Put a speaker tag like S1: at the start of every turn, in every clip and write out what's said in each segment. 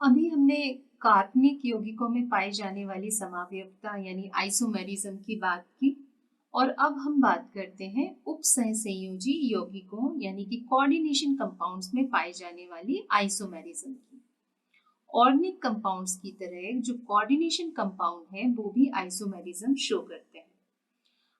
S1: अभी हमने कार्बनिक यौगिकों में पाई जाने वाली समावयवता यानी आइसोमेरिज्म की बात की और अब हम बात करते हैं उपसहसंयोजी यौगिकों यानी कि कोऑर्डिनेशन कंपाउंड्स में पाई जाने वाली आइसोमेरिज्म की। ऑर्गेनिक कंपाउंड्स की तरह जो कोऑर्डिनेशन कंपाउंड है वो भी आइसोमेरिज्म शो करते हैं।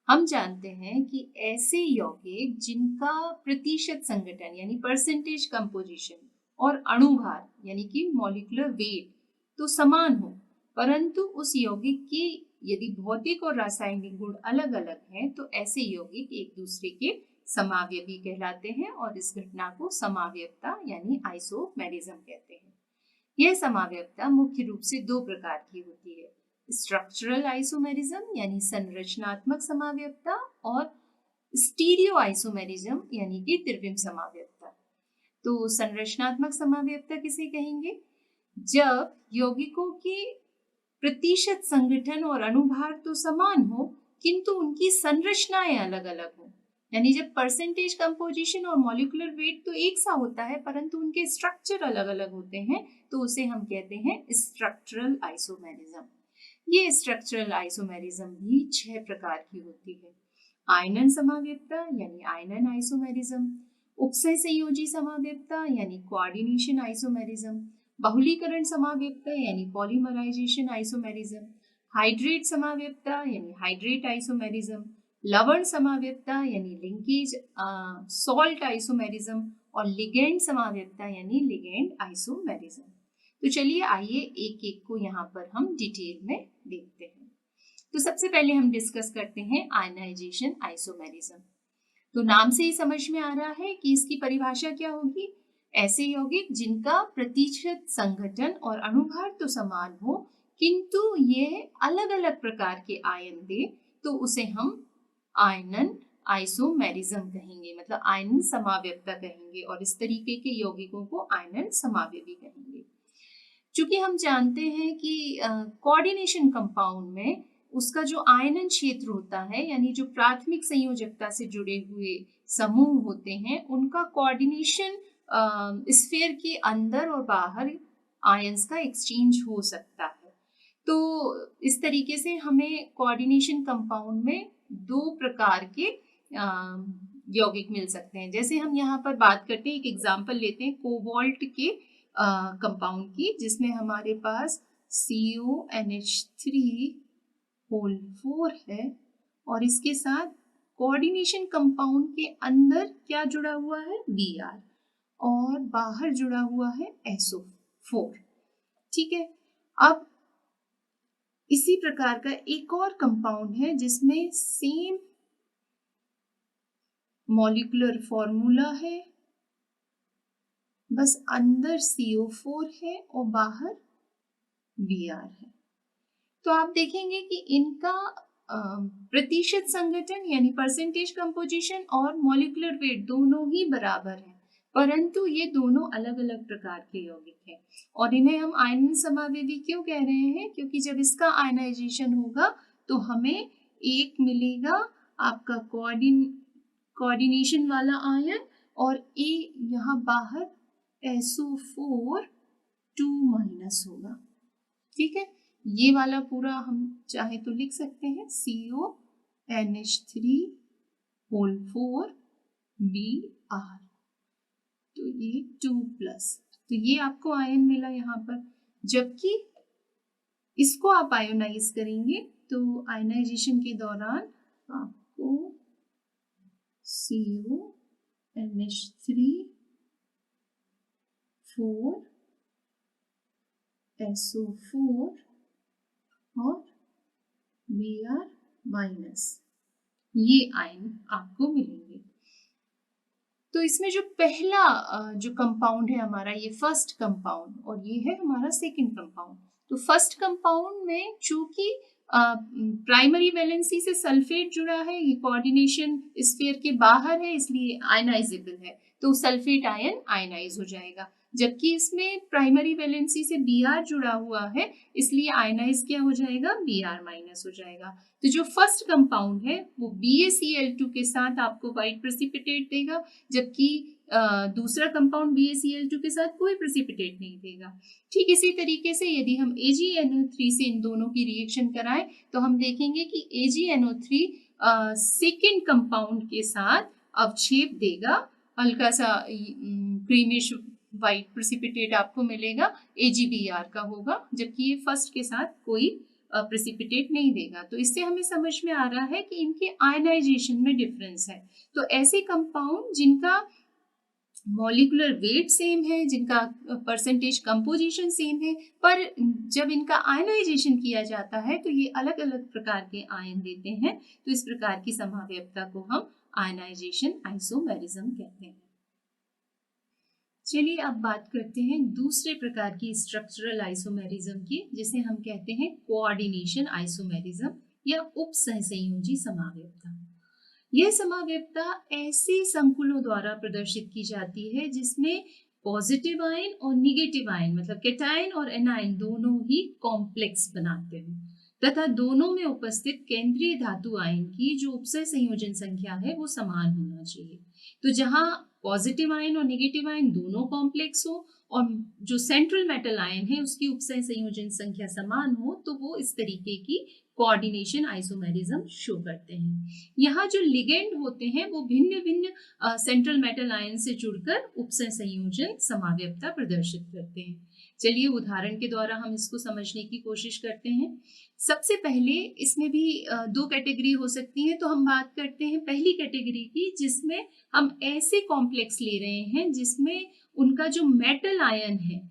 S1: हम जानते हैं कि ऐसे यौगिक जिनका प्रतिशत संगठन यानी परसेंटेज कंपोजिशन और अणुभार यानी कि मॉलिक्यूलर वेट तो समान हो, परंतु उस यौगिक की यदि भौतिक और रासायनिक गुण अलग अलग हैं तो ऐसे यौगिक एक दूसरे के समावयवी कहलाते हैं और इस घटना को समावयवता यानी आइसोमेरिज्म कहते हैं। यह समावयवता मुख्य रूप से दो प्रकार की होती है, स्ट्रक्चरल आइसोमेरिज्म यानी संरचनात्मक समावयवता और स्टीरियो आइसोमेरिज्म यानी कि त्रिविम समावयवता। तो संरचनात्मक समावयवता किसे कहेंगे? जब यौगिकों के प्रतिशत संगठन और अणुभार तो समान हो किंतु उनकी संरचनाएं अलग अलग हो, यानी जब परसेंटेज कंपोजिशन और मॉलिक्यूलर वेट तो एक सा होता है परंतु उनके स्ट्रक्चर अलग अलग होते हैं, तो उसे हम कहते हैं स्ट्रक्चरल आइसोमेरिज्म। ये स्ट्रक्चरल आइसोमेरिज्म भी 6 प्रकार की होती है। आयनन समावयवता यानी आयनन आइसोमेरिज्म, उपसह संयोजी समावयवता यानी कोऑर्डिनेशन आइसोमेरिज्म, बहुलीकरण समावयवता यानी पॉलीमराइजेशन आइसोमेरिज्म, हाइड्रेट समावयवता यानी हाइड्रेट आइसोमेरिज्म, लवण समावयवता यानी लिंकेज सॉल्ट आइसोमेरिज्म और लिगेंड समावयवता यानी लिगेंड आइसोमेरिज्म। तो चलिए आइए एक एक को यहाँ पर हम डिटेल में देखते हैं। तो सबसे पहले हम डिस्कस करते हैं आयनाइजेशन आइसोमेरिज्म। तो नाम से ही समझ में आ रहा है कि इसकी परिभाषा क्या होगी। ऐसे यौगिक जिनका प्रतिशत संगठन और अणुभार तो समान हो किंतु ये अलग अलग प्रकार के आयन दे तो उसे हम आयनन आइसोमेरिज्म कहेंगे, मतलब आयनन समावयवता कहेंगे और इस तरीके के यौगिकों को आयनन समावयवी कहेंगे। चूंकि हम जानते हैं कि कोऑर्डिनेशन कंपाउंड में उसका जो आयनन क्षेत्र होता है यानी जो प्राथमिक संयोजकता से जुड़े हुए समूह होते हैं उनका कोऑर्डिनेशन स्फीयर के अंदर और बाहर आयंस का एक्सचेंज हो सकता है। तो इस तरीके से हमें कोऑर्डिनेशन कंपाउंड में दो प्रकार के यौगिक मिल सकते हैं। जैसे हम यहाँ पर बात करते हैं, एक एग्जांपल लेते हैं कोबाल्ट के कंपाउंड की, जिसमें हमारे पास CONH3 है और इसके साथ कोऑर्डिनेशन कंपाउंड के अंदर क्या जुड़ा हुआ है, Br और बाहर जुड़ा हुआ है SO4। ठीक है, अब इसी प्रकार का एक और कंपाउंड है जिसमें सेम मॉलिक्यूलर फॉर्मूला है, बस अंदर CO4 है और बाहर Br है। तो आप देखेंगे कि इनका प्रतिशत संगठन यानी परसेंटेज कंपोजिशन और मॉलिक्यूलर वेट दोनों ही बराबर है, परंतु ये दोनों अलग अलग प्रकार के यौगिक हैं और इन्हें हम आयनन समावयवी क्यों कह रहे हैं, क्योंकि जब इसका आयनाइजेशन होगा तो हमें एक मिलेगा आपका कोऑर्डिनेशन वाला आयन और ए यहाँ बाहर SO4 2- होगा। ठीक है, ये वाला पूरा हम चाहे तो लिख सकते हैं CONH3 4Br, तो ये 2+, तो ये आपको आयन मिला यहाँ पर। जबकि इसको आप आयोनाइज करेंगे तो आयोनाइजेशन के दौरान आपको CONH3 4SO4 और Br- ये आयन आपको मिलेंगे। तो इसमें जो पहला जो कंपाउंड है हमारा, ये फर्स्ट कंपाउंड और ये है हमारा सेकंड कंपाउंड। तो फर्स्ट कंपाउंड में चूंकि प्राइमरी वैलेंसी से सल्फेट जुड़ा है, ये कोऑर्डिनेशन स्फीयर के बाहर है इसलिए आयनाइजेबल है, तो सल्फेट आयन आयनाइज हो जाएगा। जबकि इसमें प्राइमरी वैलेंसी से Br जुड़ा हुआ है इसलिए आयनाइज क्या हो जाएगा, Br- हो जाएगा। तो जो फर्स्ट कंपाउंड है वो BaCl2 के साथ आपको व्हाइट प्रेसिपिटेट देगा, जबकि दूसरा कंपाउंड BaCl2 के साथ कोई प्रेसिपिटेट नहीं देगा। ठीक इसी तरीके से यदि हम AgNO3 से इन दोनों की रिएक्शन कराएं तो हम देखेंगे कि AgNO3 सेकेंड कंपाउंड के साथ अवक्षेप देगा, हल्का सा क्रीमिश वाइट प्रेसिपिटेट आपको मिलेगा, AgBr का होगा, जबकि ये फर्स्ट के साथ कोई प्रेसिपिटेट नहीं देगा। तो इससे हमें समझ में आ रहा है कि इनके आयनाइजेशन में डिफरेंस है। तो ऐसे कंपाउंड जिनका मॉलिक्यूलर वेट सेम है, जिनका परसेंटेज कंपोजिशन सेम है, पर जब इनका आयनाइजेशन किया जाता है तो ये अलग अलग प्रकार के आयन देते हैं, तो इस प्रकार की समावयवता को हम आयनाइजेशन आइसोमेरिज्म कहते हैं। चलिए अब बात करते हैं दूसरे प्रकार की स्ट्रक्चरल आइसोमेरिज्म की, जिसे हम कहते हैं कोऑर्डिनेशन आइसोमेरिज्म या उपसहसंयोजी समावयवता। यह समावयवता ऐसे संकुलों द्वारा प्रदर्शित की जाती है जिसमें पॉजिटिव आयन और निगेटिव आयन मतलब कैटायन और एनायन दोनों ही कॉम्प्लेक्स बनाते हैं तथा दोनों में उपस्थित केंद्रीय धातु आयन की जो उपसय संयोजन संख्या है वो समान होना चाहिए। तो जहां पॉजिटिव आयन और निगेटिव आयन दोनों कॉम्प्लेक्स हो और जो सेंट्रल मेटल आयन है उसकी उपसय संयोजन संख्या समान हो तो वो इस तरीके की कोऑर्डिनेशन आइसोमेरिज्म शो करते हैं। यहाँ जो लिगेंड होते हैं वो भिन्न भिन्न सेंट्रल मेटल आयन से जुड़कर उपसय संयोजन समावयवता प्रदर्शित करते हैं। चलिए उदाहरण के द्वारा हम इसको समझने की कोशिश करते हैं। सबसे पहले इसमें भी दो कैटेगरी हो सकती है, तो हम बात करते हैं पहली कैटेगरी की जिसमें हम ऐसे कॉम्प्लेक्स ले रहे हैं जिसमें उनका जो मेटल आयन है,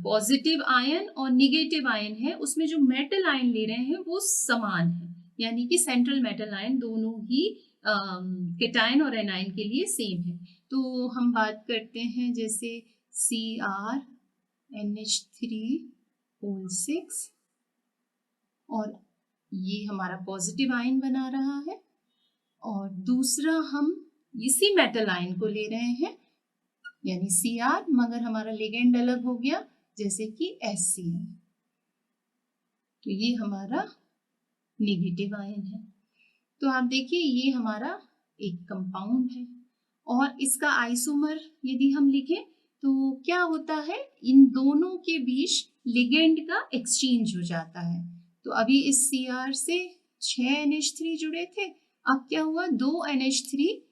S1: पॉजिटिव आयन और निगेटिव आयन है, उसमें जो मेटल आयन ले रहे हैं वो समान है, यानी कि सेंट्रल मेटल आयन दोनों ही कैटायन और एनायन के लिए सेम है। तो हम बात करते हैं जैसे CrNH3O6 और ये हमारा पॉजिटिव आयन बना रहा है, और दूसरा हम इसी मेटल आयन को ले रहे हैं यानी Cr, मगर हमारा लिगेंड अलग हो गया जैसे कि HCl, तो ये हमारा नेगेटिव आयन है। तो आप देखिए ये हमारा एक कंपाउंड है और इसका आइसोमर यदि हम लिखें तो क्या होता है, इन दोनों के बीच लिगेंड का एक्सचेंज हो जाता है। तो अभी इस Cr से 6 NH3 जुड़े थे, अब क्या हुआ 2 NH3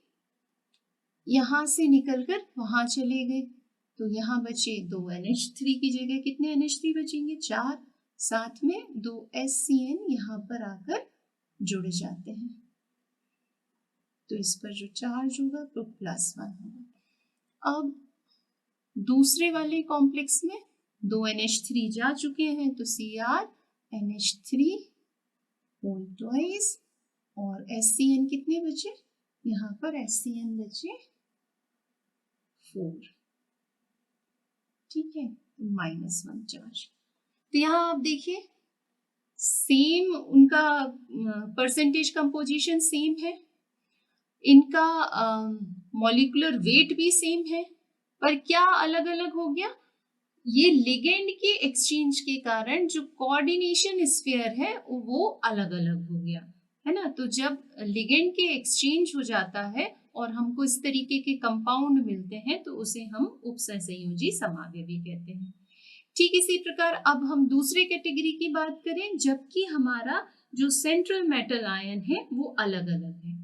S1: यहाँ से निकलकर वहां चले गए, तो यहाँ बचे 2 NH3 की जगह कितने NH3 बचेंगे 4, साथ में 2 HCN यहाँ पर आकर जुड़ जाते हैं, तो इस पर जो चार्ज होगा तो +1 होगा। अब दूसरे वाले कॉम्प्लेक्स में 2 NH3 जा चुके हैं, तो Cr NH3 होल ट्वाइस और HCN कितने बचे, यहाँ पर HCN बचे 4, ठीक है, -1 चार्ज। तो यहाँ आप देखिए सेम उनका परसेंटेज कंपोजिशन सेम है, इनका मॉलिक्यूलर वेट भी सेम है, पर क्या अलग अलग हो गया, ये लिगेंड के एक्सचेंज के कारण जो कोऑर्डिनेशन स्फीयर है वो अलग अलग हो गया है ना। तो जब लिगेंड के एक्सचेंज हो जाता है और हमको इस तरीके के कंपाउंड मिलते हैं तो उसे हम उपसहसंयोजी समावयवी कहते हैं। ठीक इसी प्रकार अब हम दूसरे कैटेगरी की बात करें, जबकि हमारा जो सेंट्रल मेटल आयन है वो अलग अलग है।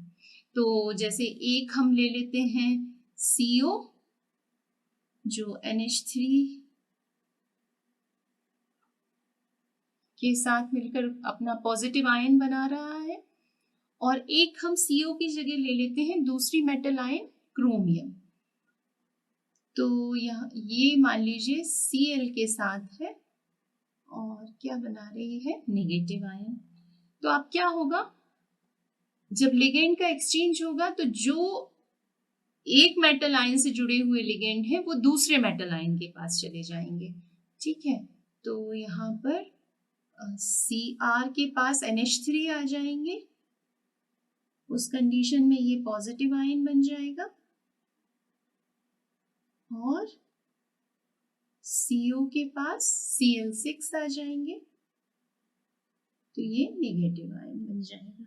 S1: तो जैसे एक हम ले लेते हैं CO जो NH3 के साथ मिलकर अपना पॉजिटिव आयन बना रहा है, और एक हम CO की जगह ले लेते हैं दूसरी मेटल आयन क्रोमियम, तो ये मान लीजिए Cl के साथ है और क्या बना रही है नेगेटिव आयन। तो अब क्या होगा, जब लिगेंड का एक्सचेंज होगा तो जो एक मेटल आयन से जुड़े हुए लिगेंड है वो दूसरे मेटल आयन के पास चले जाएंगे, ठीक है। तो यहाँ पर Cr के पास NH3 आ जाएंगे, उस कंडीशन में ये पॉजिटिव आयन बन जाएगा, और CO के पास Cl6 आ जाएंगे, तो ये नेगेटिव आयन बन जाएगा,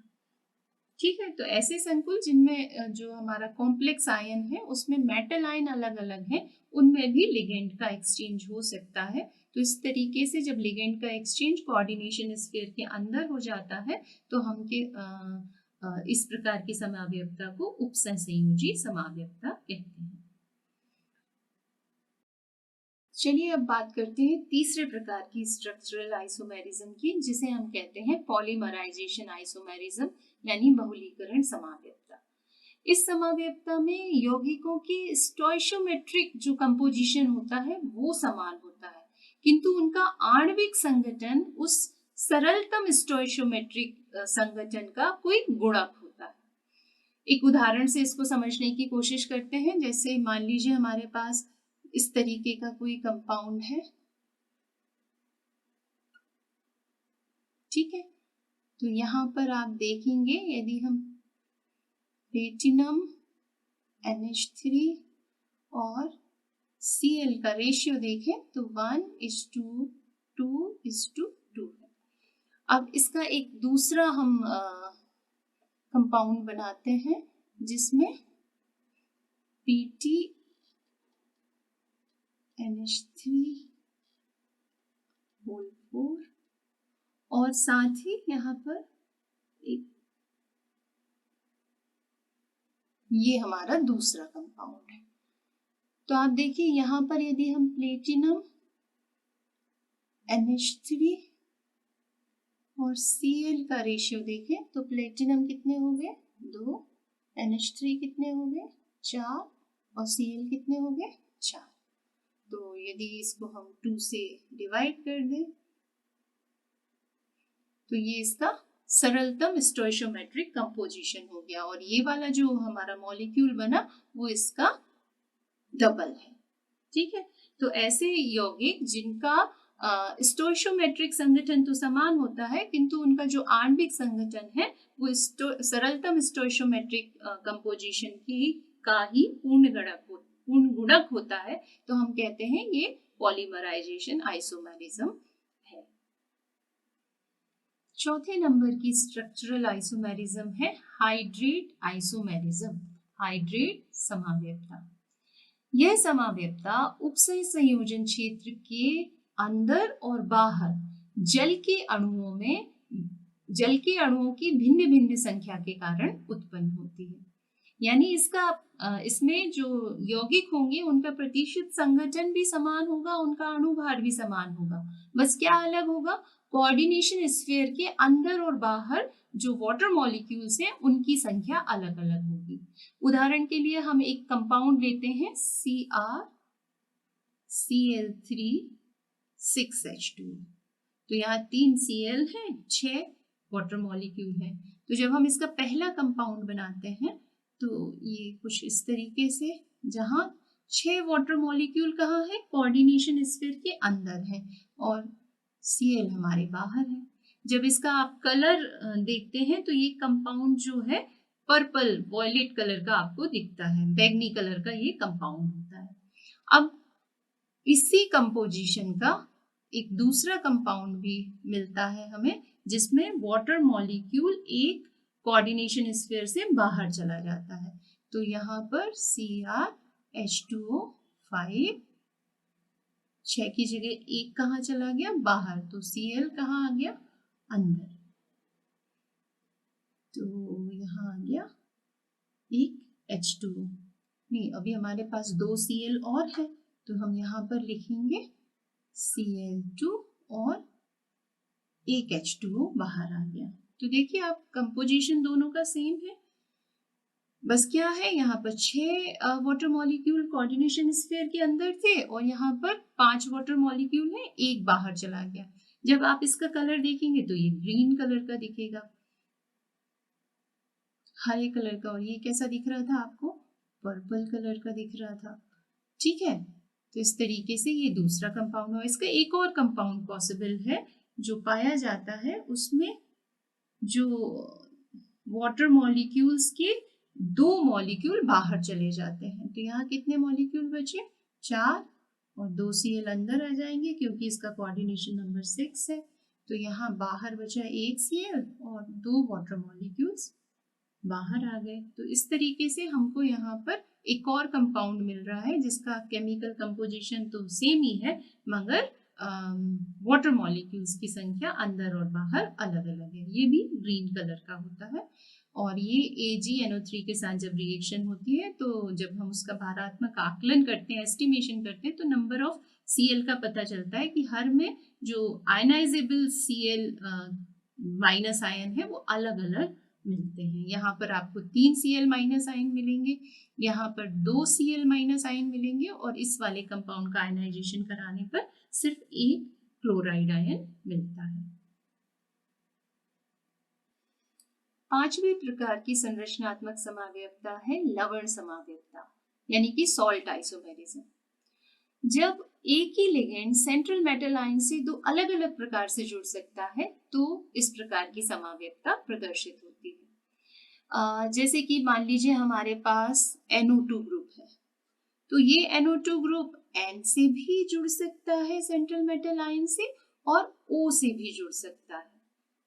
S1: ठीक है, तो ऐसे संकुल जिनमें जो हमारा कॉम्प्लेक्स आयन है उसमें मेटल आयन अलग अलग है, उनमें भी लिगेंड का एक्सचेंज हो सकता है। तो इस तरीके से जब लिगेंड का एक्सचेंज कोऑर्डिनेशन स्फीयर के अंदर हो जाता है तो हम इस प्रकार की समावयवता को उपसंयोजी समावयवता कहते हैं। चलिए अब बात करते हैं तीसरे प्रकार की स्ट्रक्चरल आइसोमेरिज्म की, जिसे हम कहते हैं पॉलीमराइजेशन आइसोमेरिज्म यानी बहुलीकरण समावयवता। इस समावयवता में यौगिकों की स्टोइशियोमेट्रिक जो कंपोजिशन होता है वो समान होता है, किंतु उनका आणविक संगठन उस सरलतम स्टोइशियोमेट्रिक संगठन का कोई गुणक होता है। एक उदाहरण से इसको समझने की कोशिश करते हैं। जैसे मान लीजिए हमारे पास इस तरीके का कोई कंपाउंड है, ठीक है, तो यहाँ पर आप देखेंगे यदि हम प्लेटिनम NH3 और Cl का रेशियो देखें तो 1:2:2 है। अब इसका एक दूसरा हम कंपाउंड बनाते हैं जिसमें PTNH3 और साथ ही यहाँ पर एक ये हमारा दूसरा कंपाउंड है। तो आप देखिए यहाँ पर यदि हम प्लेटिनम NH3 और Cl का रेशियो देखें तो प्लेटिनम कितने हो गए 2, NH3 कितने हो गए 4 और Cl कितने हो गए 4। तो यदि इसको हम 2 से डिवाइड कर दें तो ये इसका सरलतम स्टोइशियोमेट्रिक कंपोजिशन हो गया और ये वाला जो हमारा मॉलिक्यूल बना वो इसका डबल है। ठीक है, तो ऐसे यौगिक जिनका स्टोइशियोमेट्रिक संगठन तो समान होता है किंतु उनका जो आणविक संगठन है वो सरलतम स्टोइशियोमेट्रिक कंपोजिशन का ही पूर्ण गुणक होता है, तो हम कहते हैं ये पॉलीमराइजेशन आइसोमेरिज्म है। चौथे नंबर की स्ट्रक्चरल आइसोमेरिज्म है हाइड्रेट आइसोमेरिज्म, हाइड्रेट समावयवता। यह समावयवता उपसय संयोजन क्षेत्र के अंदर और बाहर जल के अणुओं की भिन्न भिन्न संख्या के कारण उत्पन्न होती है। यानी इसमें जो यौगिक होंगे उनका प्रतिशत संगठन भी समान होगा, उनका अणुभार भी समान होगा, बस क्या अलग होगा, कोऑर्डिनेशन स्फीयर के अंदर और बाहर जो वाटर मॉलिक्यूल्स हैं उनकी संख्या अलग अलग होगी। उदाहरण के लिए हम एक कंपाउंड लेते हैं CrCl3 6H2, तो यहाँ 3 Cl है, 6 वाटर मॉलिक्यूल है। तो जब हम इसका पहला कंपाउंड बनाते हैं तो ये कुछ इस तरीके से, जहाँ 6 वाटर मॉलिक्यूल कहाँ है, कोऑर्डिनेशन स्फीयर के अंदर है और Cl हमारे बाहर है। जब इसका आप कलर देखते हैं तो ये कंपाउंड जो है पर्पल वॉयलेट कलर का आपको दिखता है, बैगनी कलर का ये कंपाउंड होता है। अब इसी कंपोजिशन का एक दूसरा कंपाउंड भी मिलता है हमें जिसमें वाटर मॉलिक्यूल एक कोऑर्डिनेशन स्फीयर से बाहर चला जाता है। तो यहाँ पर CrH2O5 6 की जगह एक कहाँ चला गया, बाहर, तो Cl कहाँ आ गया, अंदर, तो यहाँ आ गया एक H2O। नहीं, अभी हमारे पास 2 Cl और है तो हम यहाँ पर लिखेंगे Cl2 और एक H2O बाहर आ गया। तो देखिए आप कंपोजिशन दोनों का सेम है, बस क्या है, यहाँ पर 6 वाटर मॉलिक्यूल कोऑर्डिनेशन स्फीयर के अंदर थे और यहाँ पर 5 वाटर मॉलिक्यूल है, एक बाहर चला गया। जब आप इसका कलर देखेंगे तो ये ग्रीन कलर का दिखेगा, हरे कलर का, और ये कैसा दिख रहा था आपको, पर्पल कलर का दिख रहा था। ठीक है, तो इस तरीके से ये दूसरा कंपाउंड हो। इसका एक और कंपाउंड पॉसिबल है जो पाया जाता है, उसमें जो वाटर मॉलिक्यूल्स के 2 मॉलिक्यूल बाहर चले जाते हैं। तो यहाँ कितने मॉलिक्यूल बचे, 4, और 2 Cl अंदर आ जाएंगे क्योंकि इसका कोऑर्डिनेशन नंबर 6 है। तो यहाँ बाहर बचा 1 Cl और 2 वाटर मॉलिक्यूल्स बाहर आ गए। तो इस तरीके से हमको यहाँ पर एक और कंपाउंड मिल रहा है जिसका केमिकल कंपोजिशन तो सेम ही है, मगर वाटर मॉलिक्यूल्स की संख्या अंदर और बाहर अलग अलग है। ये भी ग्रीन कलर का होता है। और ये AgNO3 के साथ जब रिएक्शन होती है तो जब हम उसका भारात्मक आकलन करते हैं, एस्टिमेशन करते हैं, तो नंबर ऑफ Cl का पता चलता है कि हर में जो आयनाइजेबल Cl माइनस आयन है वो अलग अलग मिलते हैं। यहाँ पर आपको 3 Cl माइनस आयन मिलेंगे, यहाँ पर 2 Cl माइनस आयन मिलेंगे, और इस वाले कंपाउंड का आयनाइजेशन कराने पर सिर्फ एक क्लोराइड आयन मिलता है। पांचवी प्रकार की संरचनात्मक समावयवता है लवण समावयवता, यानी कि सॉल्ट आइसोमेरिज्म। जब एक ही लिगेंड सेंट्रल मेटल आयन से दो अलग अलग प्रकार से जुड़ सकता है तो इस प्रकार की समावयवता प्रदर्शित होती है। जैसे कि मान लीजिए हमारे पास NO2 ग्रुप है, तो ये NO2 ग्रुप N से भी जुड़ सकता है सेंट्रल मेटल आयन से, और O से भी जुड़ सकता है।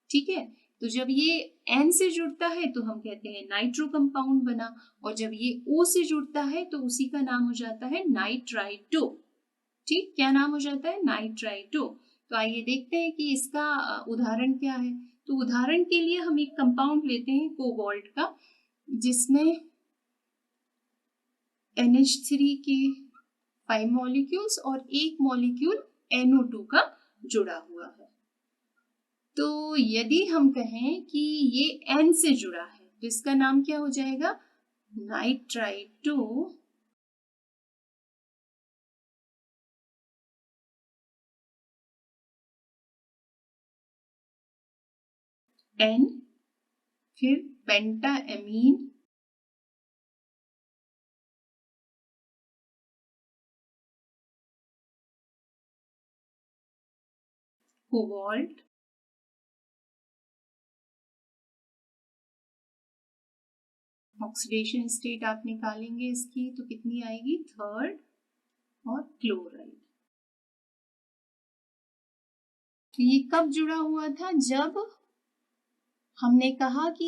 S1: ठीक है, तो जब ये N से जुड़ता है तो हम कहते हैं नाइट्रो कंपाउंड बना, और जब ये O से जुड़ता है तो उसी का नाम हो जाता है नाइट्राइटो। ठीक, क्या नाम हो जाता है? नाइट्राइटो। तो आइए देखते हैं कि इसका उदाहरण क्या है। तो उदाहरण के लिए हम एक कंपाउंड लेते हैं कोबाल्ट का, जिसमें NH3 के 5 मॉलिक्यूल्स और एक मॉलिक्यूल NO2 का जुड़ा हुआ है। तो यदि हम कहें कि ये N से जुड़ा है तो इसका नाम क्या हो जाएगा? नाइट्राइटो N, फिर पेंटाएमीन, कोबाल्ट, ऑक्सीडेशन स्टेट आप निकालेंगे इसकी तो कितनी आएगी? थर्ड, और क्लोराइड। तो ये कब जुड़ा हुआ था? जब हमने कहा कि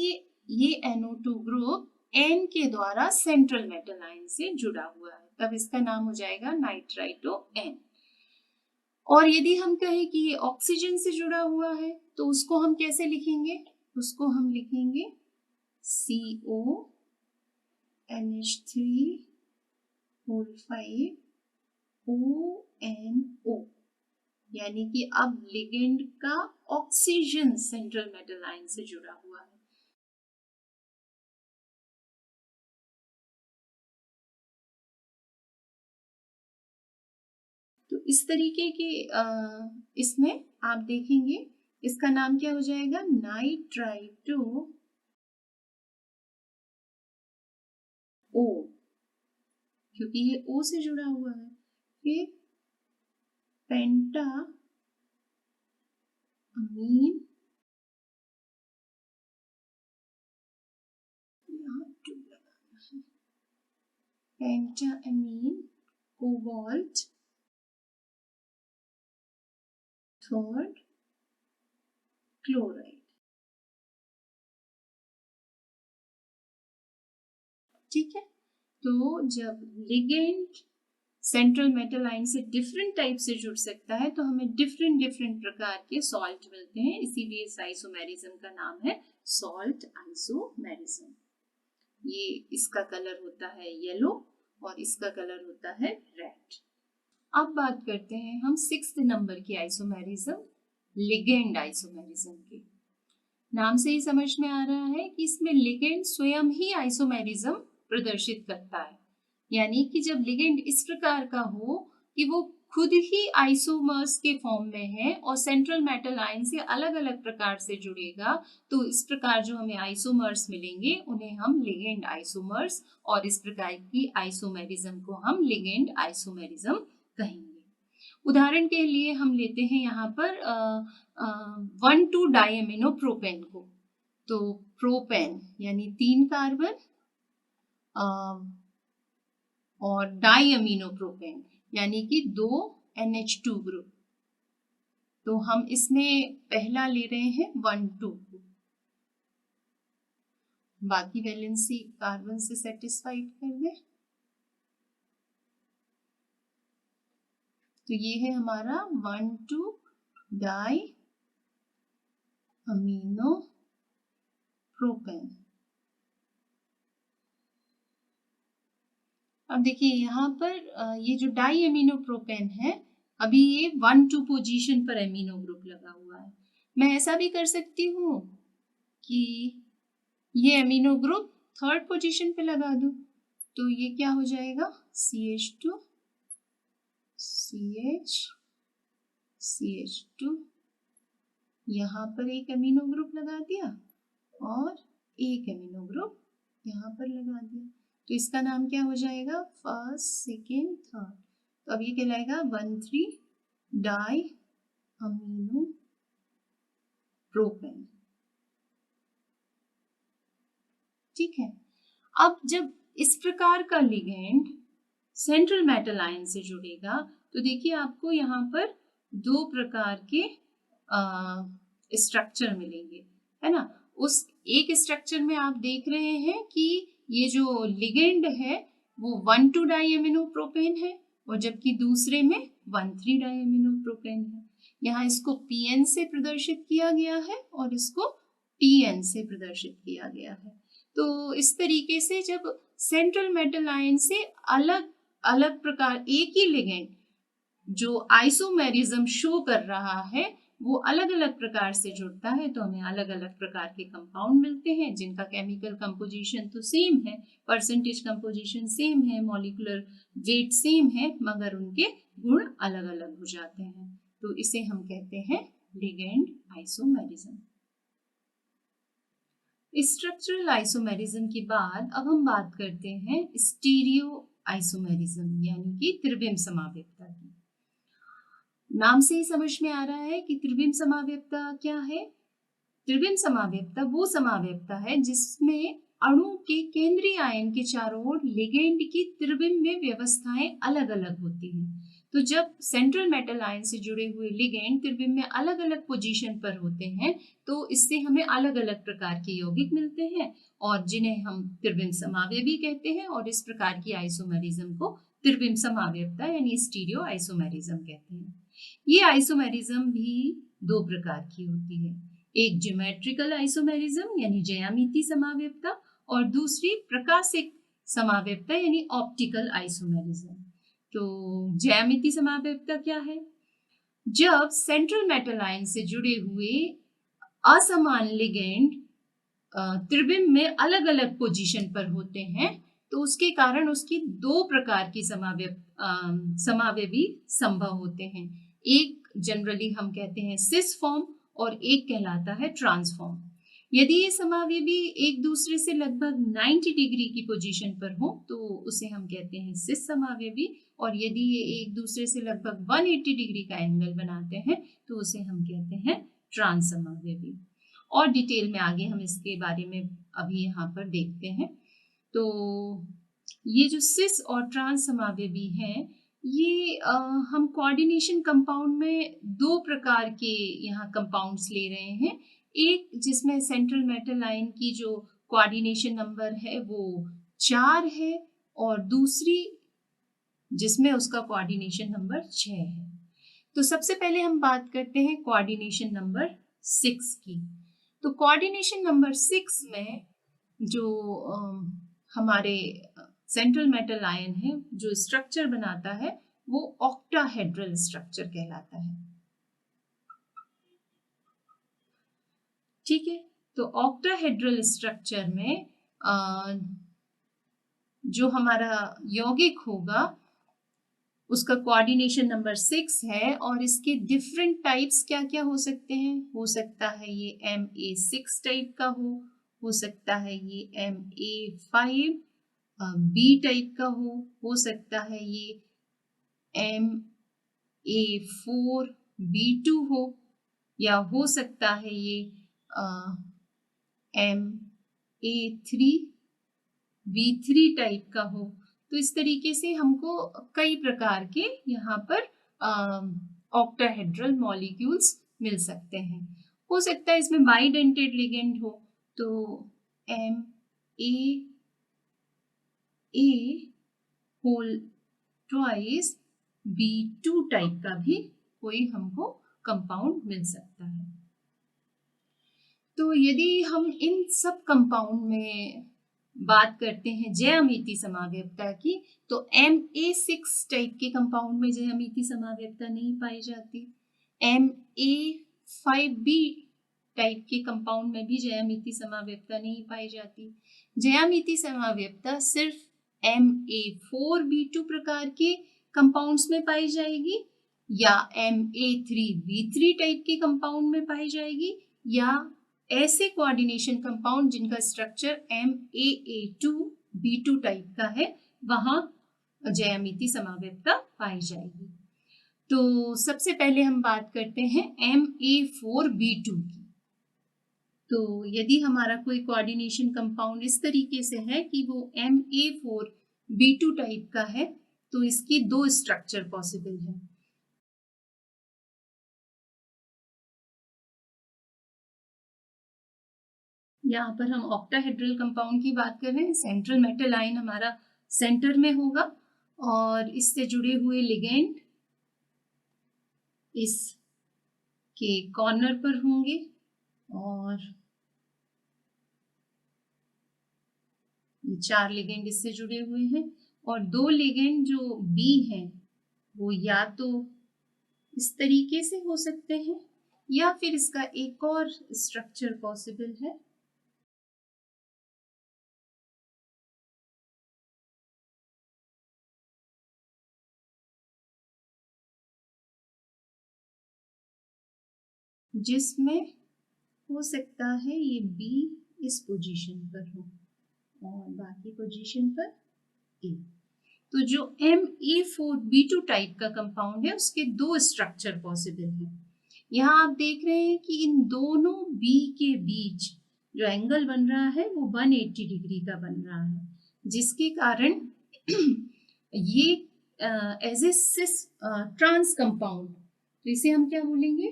S1: ये NO2 ग्रुप N के द्वारा सेंट्रल मेटल आयन से जुड़ा हुआ है, तब इसका नाम हो जाएगा नाइट्राइटो N। और यदि हम कहें कि ये ऑक्सीजन से जुड़ा हुआ है तो उसको हम कैसे लिखेंगे? उसको हम लिखेंगे CO NH3 होल 5 ONO, यानी कि अब लिगेंड का ऑक्सीजन सेंट्रल मेटल आयन से जुड़ा हुआ है। तो इस तरीके के इसमें आप देखेंगे इसका नाम क्या हो जाएगा? नाइट्राइटो O, क्योंकि ये O से जुड़ा हुआ है। फिर पेंटा अमीन, यहाँ 2 लगाना है, पेंटा अमीन कोबाल्ट, थर्ड क्लोराइड। ठीक है, तो जब लिगेंड सेंट्रल मेटल आयन से डिफरेंट टाइप से जुड़ सकता है तो हमें डिफरेंट डिफरेंट प्रकार के सॉल्ट मिलते हैं, इसीलिए इस आइसोमेरिज्म का नाम है सॉल्ट आइसोमेरिज्म। ये इसका कलर होता है येलो और इसका कलर होता है रेड। अब बात करते हैं हम 6th नंबर की आइसोमेरिज्म, लिगेंड आइसोमेरिज्म की। नाम से ही समझ में आ रहा है कि इसमें लिगेंड स्वयं ही आइसोमेरिज्म प्रदर्शित करता है, यानी कि जब लिगेंड इस प्रकार का हो कि वो खुद ही आइसोमर्स के फॉर्म में है और सेंट्रल मेटल आयन से अलग अलग प्रकार से जुड़ेगा, तो इस प्रकार जो हमें आइसोमर्स मिलेंगे उन्हें हम लिगेंड आइसोमर्स, और इस प्रकार की आइसोमेरिज्म को हम लिगेंड आइसोमेरिज्म कहेंगे। उदाहरण के लिए हम लेते हैं यहाँ पर 1,2 डाइएमिनो प्रोपेन को। तो प्रोपेन यानी 3 कार्बन और डाइएमिनो प्रोपेन यानी कि 2 NH2 ग्रुप। तो हम इसमें पहला ले रहे हैं 1,2 को, बाकी वैलेंसी कार्बन से सेटिस्फाइड कर दे। तो ये है हमारा 1,2 डाई अमीनो प्रोपेन। अब देखिए यहाँ पर ये जो डाई अमीनो प्रोपेन है, अभी ये 1,2 पोजीशन पर अमीनो ग्रुप लगा हुआ है। मैं ऐसा भी कर सकती हूँ कि ये अमीनो ग्रुप 3rd पोजीशन पे लगा दूं, तो ये क्या हो जाएगा, CH2 CH CH2, यहाँ पर एक अमीनो ग्रुप लगा दिया और एक अमीनो ग्रुप यहाँ पर लगा दिया। तो इसका नाम क्या हो जाएगा, 1st 2nd 3rd। तो अब ये कहलाएगा 1,3 डाई अमीनो प्रोपेन। ठीक है। अब जब इस प्रकार का लिगेंड सेंट्रल मेटल आयन से जुड़ेगा तो देखिए आपको यहाँ पर 2 प्रकार के स्ट्रक्चर मिलेंगे, है ना। उस एक स्ट्रक्चर में आप देख रहे हैं कि ये जो लिगेंड है वो 1,2 डाईअमीनो प्रोपेन है और जबकि दूसरे में 1,3 डाईअमीनो प्रोपेन है। यहाँ इसको PN से प्रदर्शित किया गया है और इसको TN से प्रदर्शित किया गया है। तो इस तरीके से जब सेंट्रल मेटल आयन से अलग अलग प्रकार एक ही लिगेंड जो आइसोमेरिज्म शो कर रहा है वो अलग अलग प्रकार से जुड़ता है तो हमें अलग अलग प्रकार के कंपाउंड मिलते हैं जिनका केमिकल कंपोजिशन तो सेम है, परसेंटेज कंपोजिशन सेम है, मॉलिक्यूलर वेट सेम है, मगर उनके गुण अलग अलग हो जाते हैं। तो इसे हम कहते हैं लिगेंड आइसोमेरिज्म। स्ट्रक्चरल आइसोमेरिज्म के बाद अब हम बात करते हैं स्टीरियो आइसोमेरिज्म यानी कि त्रिविम समावेशिता की। नाम से ही समझ में आ रहा है कि त्रिविम समावेशिता क्या है। त्रिविम समावेशिता वो समावेशिता है जिसमें अणु के केंद्रीय आयन के चारों ओर लिगेंड की त्रिविम में व्यवस्थाएं अलग अलग होती हैं। तो जब सेंट्रल मेटल आयन से जुड़े हुए लिगेंड त्रिविम में अलग अलग पोजीशन पर होते हैं तो इससे हमें अलग अलग प्रकार के यौगिक मिलते हैं और जिन्हें हम त्रिविम समावेशी कहते हैं और इस प्रकार की आइसोमेरिज्म को त्रिविम समावेशिता यानी स्टीरियो आइसोमेरिज्म कहते हैं। ये आइसोमेरिज्म भी 2 प्रकार की होती है, एक ज्योमेट्रिकल आइसोमेरिज्म यानी ज्यामितीय समावेशिता और दूसरी प्रकाशिक समावेशिता यानी ऑप्टिकल आइसोमेरिज्म। तो ज्यामितीय समावेशिता क्या है, जब सेंट्रल मेटल आयन से जुड़े हुए असमान लिगेंड त्रिविम में अलग अलग पोजीशन पर होते हैं तो उसके कारण उसकी 2 प्रकार की समावेशी संभव होते हैं। एक जनरली हम कहते हैं सिस फॉर्म और एक कहलाता है ट्रांसफॉर्म। यदि ये समावेशी एक दूसरे से लगभग 90 डिग्री की पोजीशन पर हो तो उसे हम कहते हैं सिस समावेशी और यदि ये एक दूसरे से लगभग 180 डिग्री का एंगल बनाते हैं तो उसे हम कहते हैं ट्रांस समावेशी। और डिटेल में आगे हम इसके बारे में अभी यहाँ पर देखते हैं। तो ये जो सिस और ट्रांस समावेशी हैं ये हम कोऑर्डिनेशन कंपाउंड में 2 प्रकार के यहाँ कंपाउंड्स ले रहे हैं। एक जिसमें सेंट्रल मेटल आयन की जो कोऑर्डिनेशन नंबर है वो 4 है और दूसरी जिसमें उसका कोऑर्डिनेशन नंबर 6 है। तो सबसे पहले हम बात करते हैं कोऑर्डिनेशन नंबर 6 की। तो कोऑर्डिनेशन नंबर 6 में जो हमारे सेंट्रल मेटल आयन है जो स्ट्रक्चर बनाता है वो ऑक्टाहेड्रल स्ट्रक्चर कहलाता है। ठीक है, तो ऑक्टाहेड्रल स्ट्रक्चर में जो हमारा यौगिक होगा उसका कोऑर्डिनेशन नंबर 6 है और इसके डिफरेंट टाइप्स क्या क्या हो सकते हैं। हो सकता है ये MA6 टाइप का हो सकता है ये MA5 B टाइप का हो सकता है ये MA4 B2 हो या हो सकता है ये MA3 B3 टाइप का हो। तो इस तरीके से हमको कई प्रकार के यहाँ पर ऑक्टाहेड्रल मॉलिक्यूल्स मिल सकते हैं। हो सकता है इसमें बाइडेंटेड लिगेंड हो तो A whole twice B2 type का भी कोई हमको कंपाउंड मिल सकता है। तो यदि हम इन सब कंपाउंड में बात करते हैं ज्यामिति समावयवता की, तो Ma6 टाइप के कंपाउंड में ज्यामिति समावयवता नहीं पाई जाती। Ma5B टाइप के कंपाउंड में भी ज्यामिति समावयवता नहीं पाई जाती। ज्यामिति समावयवता सिर्फ Ma4B2 प्रकार के कंपाउंड्स में पाई जाएगी, या Ma3B3 टाइप के कंपाउंड में पाई जाएगी, या ऐसे कोऑर्डिनेशन कंपाउंड जिनका स्ट्रक्चर MAA2B2 टाइप का है, वहां ज्यामिति समावयवता पाई जाएगी। तो सबसे पहले हम बात करते हैं Ma4B2 की। तो यदि हमारा कोई कोऑर्डिनेशन कंपाउंड इस तरीके से है कि वो Ma4B2 टाइप का है, तो इसके दो स्ट्रक्चर पॉसिबल है। यहाँ पर हम ऑक्टाहेड्रल कंपाउंड की बात कर रहे हैं। सेंट्रल मेटल आयन हमारा सेंटर में होगा और इससे जुड़े हुए लिगेंड इस के कॉर्नर पर होंगे, और ये 4 लिगेंड इससे जुड़े हुए हैं, और 2 लिगेंड जो बी हैं वो या तो इस तरीके से हो सकते हैं, या फिर इसका एक और स्ट्रक्चर पॉसिबल है। जिसमें हो सकता है ये बी इस पोजीशन पर हो और बाकी पोजीशन पर ए। तो जो Ma4B2 टाइप का कंपाउंड है उसके दो स्ट्रक्चर पॉसिबल है। यहाँ आप देख रहे हैं कि इन दोनों बी के बीच जो एंगल बन रहा है वो 180 डिग्री का बन रहा है, जिसके कारण ये as a cis trans compound, तो इसे हम क्या बोलेंगे,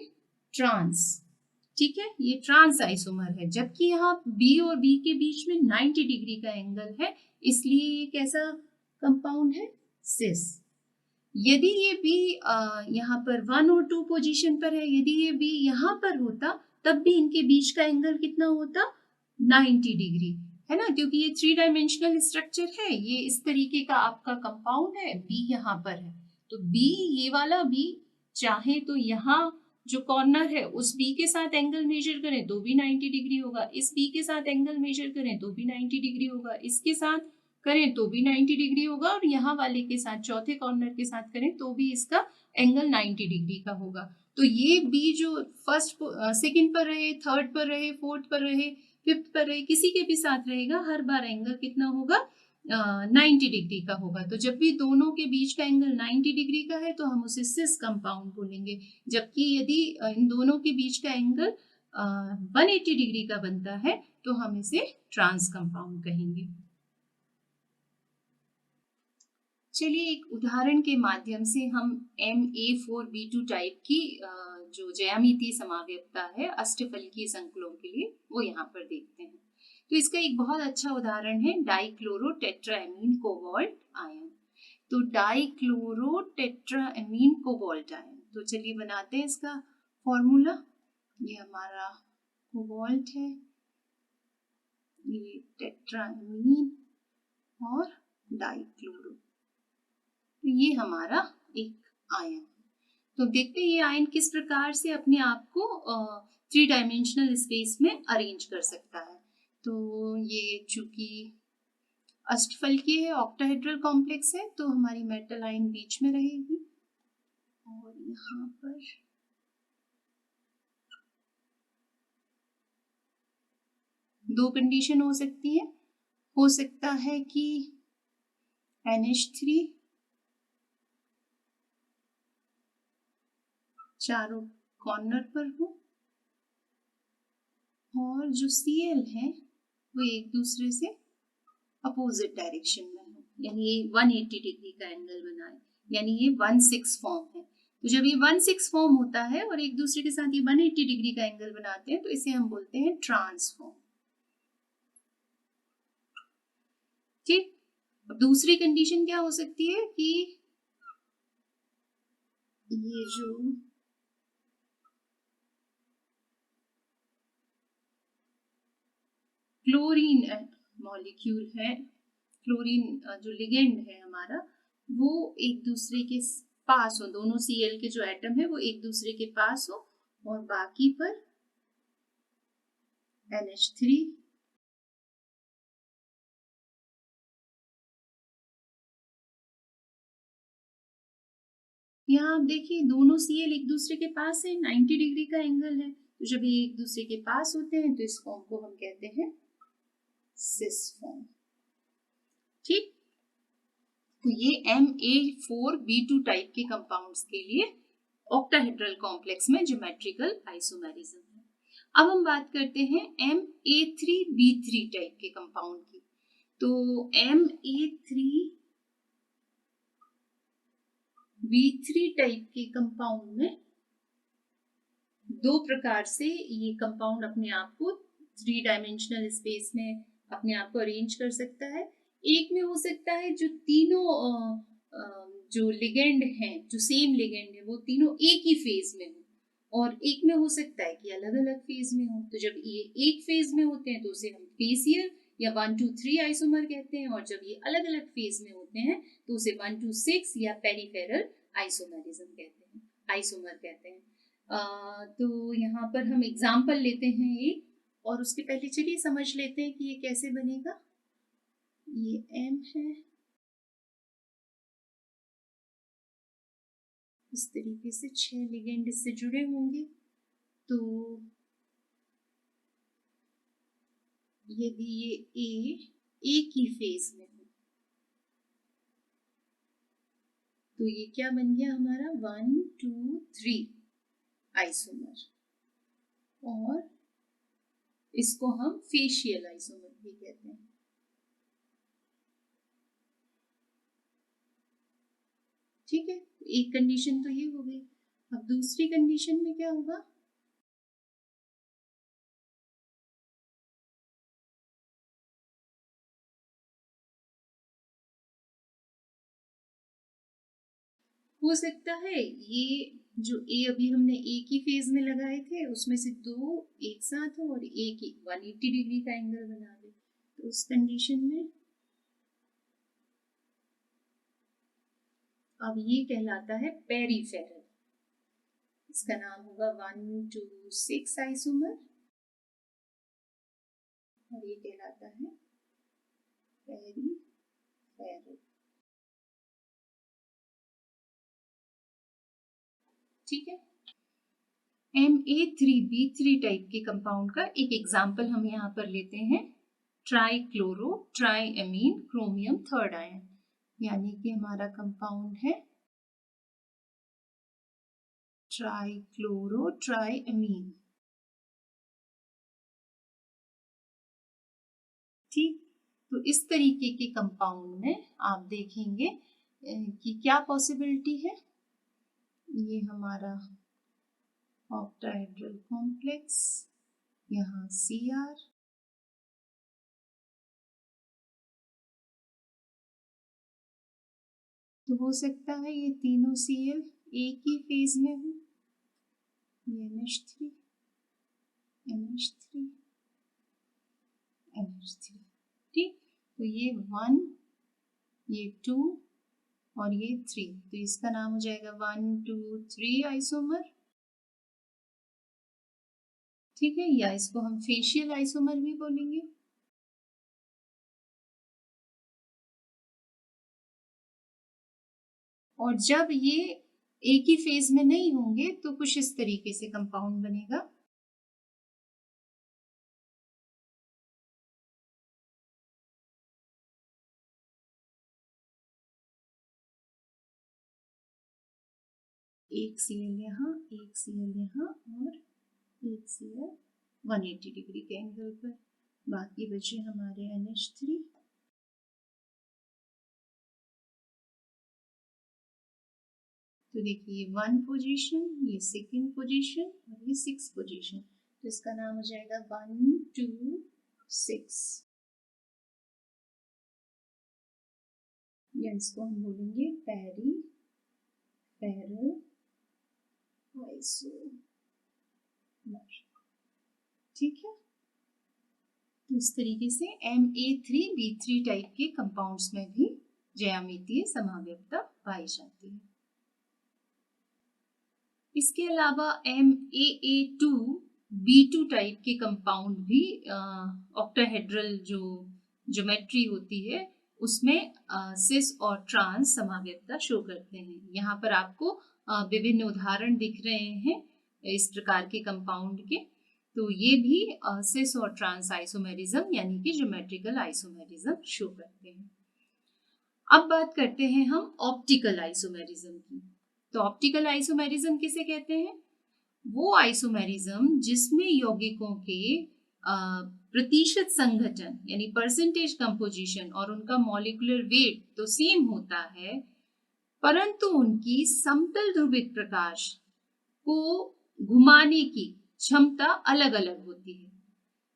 S1: ट्रांस। ठीक है, ये ट्रांस आइसोमर है, जबकि यहाँ बी और बी के बीच में 90 डिग्री का एंगल है, इसलिए ये कैसा कंपाउंड है, सिस। यदि ये बी यहाँ पर 1 और 2 पोजीशन पर है, यदि ये बी यहाँ पर होता तब भी इनके बीच का एंगल कितना होता, 90 डिग्री, है ना, क्योंकि ये 3 डायमेंशनल स्ट्रक्चर है। ये इस तरीके का आपका कंपाउंड है, बी यहाँ पर है, तो बी, ये वाला बी चाहे तो यहाँ जो कॉर्नर है उस बी के साथ एंगल मेजर करें तो भी 90 डिग्री होगा, इस बी के साथ एंगल मेजर करें तो भी 90 डिग्री होगा, इसके साथ करें तो भी 90 डिग्री होगा, और यहाँ वाले के साथ चौथे कॉर्नर के साथ करें तो भी इसका एंगल 90 डिग्री का होगा। तो ये बी जो फर्स्ट सेकंड पर रहे, थर्ड पर रहे, फोर्थ पर रहे, फिफ्थ पर रहे, किसी के भी साथ रहेगा, हर बार एंगल कितना होगा, 90 डिग्री का होगा। तो जब भी दोनों के बीच का एंगल 90 डिग्री का है तो हम उसे सिस कंपाउंड बोलेंगे, जबकि यदि इन दोनों के बीच का एंगल 180 डिग्री का बनता है तो हम इसे ट्रांस कंपाउंड कहेंगे। चलिए एक उदाहरण के माध्यम से हम Ma4B2 टाइप की जो ज्यामितीय समावयवता है अष्टफलकीय संकुलों के लिए वो यहाँ पर देखते हैं। तो इसका एक बहुत अच्छा उदाहरण है डाइक्लोरोटेट्राएमीन कोबाल्ट आयन। तो डाइक्लोरोटेट्राएमीन कोबाल्ट आयन, तो चलिए बनाते हैं इसका फॉर्मूला। ये हमारा कोबाल्ट है, ये टेट्राएमीन और डाइक्लोरो, तो ये हमारा एक आयन है। तो देखते हैं ये आयन किस प्रकार से अपने आप को 3 डायमेंशनल स्पेस में अरेंज कर सकता है। तो ये चूंकि अष्टफलकीय है, ऑक्टाहेड्रल कॉम्प्लेक्स है, तो हमारी मेटल आयन बीच में रहेगी, और यहाँ पर दो कंडीशन हो सकती है। हो सकता है कि NH3 चारों कॉर्नर पर हो, और जो Cl है वो एक दूसरे से अपोजिट डायरेक्शन में हो, यानी ये 180 डिग्री का एंगल बनाए, यानी ये 1,6 फॉर्म है। तो जब ये 1,6 फॉर्म होता है और एक दूसरे के साथ ये 180 डिग्री का एंगल बनाते हैं तो इसे हम बोलते हैं ट्रांसफॉर्म। ठीक। अब दूसरी कंडीशन क्या हो सकती है कि ये जो क्लोरीन मॉलिक्यूल है, क्लोरीन जो लिगेंड है हमारा, वो एक दूसरे के पास हो, दोनों Cl के जो एटम है वो एक दूसरे के पास हो, और बाकी पर NH3 यहाँ आप देखिए दोनों Cl एक दूसरे के पास है, 90 डिग्री का एंगल है, तो जब ये एक दूसरे के पास होते हैं तो इस फॉर्म को हम कहते हैं सिस फॉर्म। ठीक। तो ये Ma4B2 टाइप के कंपाउंड्स के लिए ऑक्टाहेड्रल कॉम्प्लेक्स में ज्योमेट्रिकल आइसोमेरिज्म है। अब हम बात करते हैं Ma3B3 टाइप के कंपाउंड की। तो Ma3B3 टाइप के कंपाउंड में दो प्रकार से ये कंपाउंड अपने आप को 3 डायमेंशनल स्पेस में अपने आप को अरेंज कर सकता है। एक में हो सकता है जो तीनों जो लिगेंड हैं, जो सेम लिगेंड है, वो तीनों एक ही फेज में हो, और एक में हो सकता है कि अलग अलग फेज में हो। तो जब ये एक फेज में होते हैं तो उसे हम फेसियल या 1-2-3 आइसोमर कहते हैं, और जब ये अलग अलग फेज में होते हैं तो उसे 1-6 या पेरिफेरल आइसोमेरिज्म कहते हैं, आइसोमर कहते हैं। तो यहाँ पर हम एग्जाम्पल लेते हैं एक, और उसके पहले चलिए समझ लेते हैं कि ये कैसे बनेगा। ये M है, इस तरीके से 6 लिगेंड इससे जुड़े होंगे। तो यदि ये एक ही फेज में हो तो ये क्या बन गया हमारा 1-2-3 आइसोमर, और इसको हम फेशियल आइसोमर भी कहते हैं। ठीक है, एक कंडीशन तो ये हो गई। अब दूसरी कंडीशन में क्या होगा, हो सकता है ये जो ए अभी हमने एक ही फेज में लगाए थे उसमें से दो एक साथ हो और एक ही 180 डिग्री का एंगल बना दे। तो उस कंडीशन में अब ये कहलाता है पेरीफेरल, इसका नाम होगा 1-6 आइसोमर, और ये कहलाता है पेरीफेरल। ठीक है। Ma3B3 टाइप के कंपाउंड का एक एग्जाम्पल हम यहाँ पर लेते हैं, ट्राइक्लोरो ट्राइएमीन क्रोमियम थर्ड आयन, यानी कि हमारा कंपाउंड है ट्राइक्लोरो ट्राइएमीन। ठीक। तो इस तरीके के कंपाउंड में आप देखेंगे कि क्या पॉसिबिलिटी है। ये हमारा ऑक्टाहेड्रल कॉम्प्लेक्स, यहाँ Cr, तो हो सकता है ये तीनों Cl एक ही फेज में हो, ये NH3 NH3 NH3। ठीक। तो ये 1, ये 2 और ये 3, तो इसका नाम हो जाएगा 1-2-3 आइसोमर। ठीक है, या इसको हम फेशियल आइसोमर भी बोलेंगे। और जब ये एक ही फेज में नहीं होंगे तो कुछ इस तरीके से कंपाउंड बनेगा। एक Cl यहाँ, एक Cl यहाँ, और एक Cl 180 डिग्री के एंगल पर, बाकी बचे हमारे NH3। तो देखिए 1 पोजीशन, ये सेकंड पोजीशन, और ये 6 पोजीशन, तो इसका नाम हो जाएगा 1-2-6। या इसको हम बोलेंगे पेरी फेरल आइसोमर। ठीक है, तो इस तरीके से Ma3B3 टाइप के कंपाउंड्स में भी ज्यामितीय समावयवता पाई जाती है। इसके अलावा MAA2B2 टाइप के कंपाउंड भी ऑक्टाहेड्रल जो ज्योमेट्री होती है उसमें सिस और ट्रांस समावयवता शो करते हैं। यहाँ पर आपको विभिन्न उदाहरण दिख रहे हैं इस प्रकार के कंपाउंड के। तो ये भी सिस और ट्रांस आइसोमेरिज्म यानी कि ज्योमेट्रिकल आइसोमेरिज्म शो करते हैं। अब बात करते हैं हम ऑप्टिकल आइसोमेरिज्म की। तो ऑप्टिकल आइसोमेरिज्म किसे कहते हैं? वो आइसोमेरिज्म जिसमें यौगिकों के प्रतिशत संघटन यानी परसेंटेज कंपोजिशन और उनका मॉलिक्यूलर वेट तो सेम होता है, परंतु उनकी समतल ध्रुवित प्रकाश को घुमाने की क्षमता अलग अलग होती है।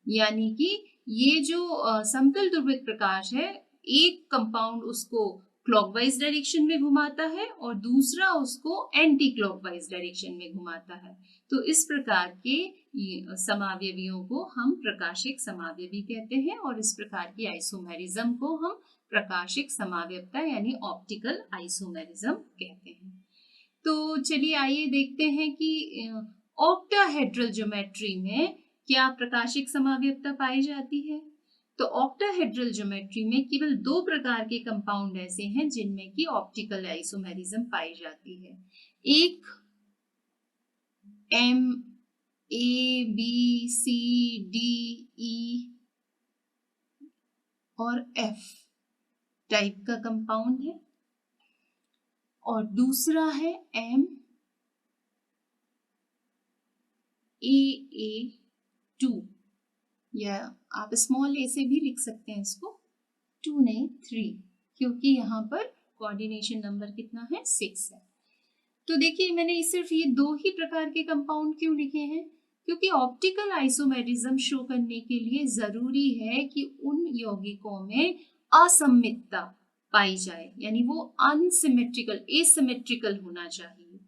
S1: यानी कि ये जो समतल ध्रुवित प्रकाश है, एक कंपाउंड उसको क्लॉकवाइज डायरेक्शन में घुमाता है और दूसरा उसको एंटी क्लॉकवाइज डायरेक्शन में घुमाता है। तो इस प्रकार के समावयवियों को हम प्रकाशिक समावयवी कहते हैं और इस प्रकार की आइसोमेरिज्म को हम प्रकाशिक समावयवता यानी ऑप्टिकल आइसोमेरिज्म कहते हैं। तो चलिए आइए देखते हैं कि ऑक्टाहेड्रल ज्योमेट्री में क्या प्रकाशिक समावयवता पाई जाती है। तो ऑक्टाहेड्रल ज्योमेट्री में केवल 2 प्रकार के कंपाउंड ऐसे हैं जिनमें की ऑप्टिकल आइसोमेरिज्म पाई जाती है। एक MABCDE और F टाइप का कंपाउंड है और दूसरा है MAA2 या आप स्मॉल a से भी लिख सकते हैं इसको, 2 नहीं 3, क्योंकि यहाँ पर कोऑर्डिनेशन नंबर कितना है 6 है। तो देखिए मैंने सिर्फ ये 2 ही प्रकार के कंपाउंड क्यों लिखे हैं, क्योंकि ऑप्टिकल आइसोमेरिज्म शो करने के लिए जरूरी है कि उन यौगिकों में असममितता पाई जाए, यानी वो अनसिमेट्रिकल एसिमेट्रिकल होना चाहिए,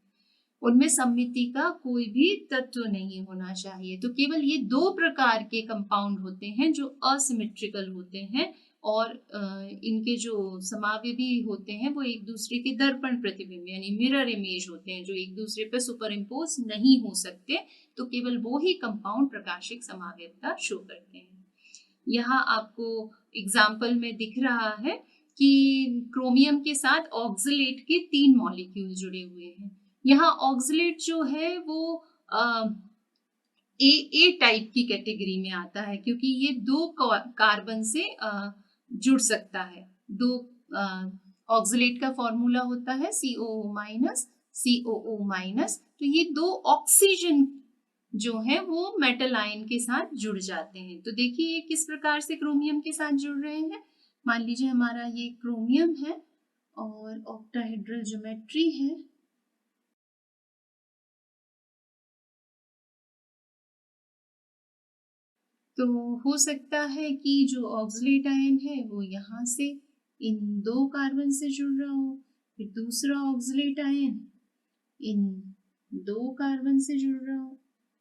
S1: उनमें सममिति का कोई भी तत्व नहीं होना चाहिए। तो केवल ये 2 प्रकार के कंपाउंड होते हैं जो असिमेट्रिकल होते हैं और इनके जो समावयवी होते हैं वो एक दूसरे के दर्पण प्रतिबिंब यानी मिरर इमेज होते हैं जो एक दूसरे पर सुपर इम्पोज नहीं हो सकते। तो केवल वो ही कंपाउंड प्रकाशिक समावयवता शो करते हैं। यहाँ आपको एग्जाम्पल में दिख रहा है कि क्रोमियम के साथ ऑक्सलेट के 3 मॉलिक्यूल जुड़े हुए हैं। यहाँ ऑक्सलेट जो है वो ए टाइप की कैटेगरी में आता है क्योंकि ये 2 कार्बन से जुड़ सकता है। 2 ऑक्सलेट का फॉर्मूला होता है COO माइनस COO माइनस, तो ये 2 ऑक्सीजन जो है वो मेटल आयन के साथ जुड़ जाते हैं। तो देखिए ये किस प्रकार से क्रोमियम के साथ जुड़ रहे हैं। मान लीजिए हमारा ये क्रोमियम है और ऑक्टाहेड्रल ज्योमेट्री है। तो हो सकता है कि जो ऑक्सलेट आयन है वो यहाँ से इन 2 कार्बन से जुड़ रहा हो, फिर दूसरा ऑक्सलेट आयन इन 2 कार्बन से जुड़ रहा हो,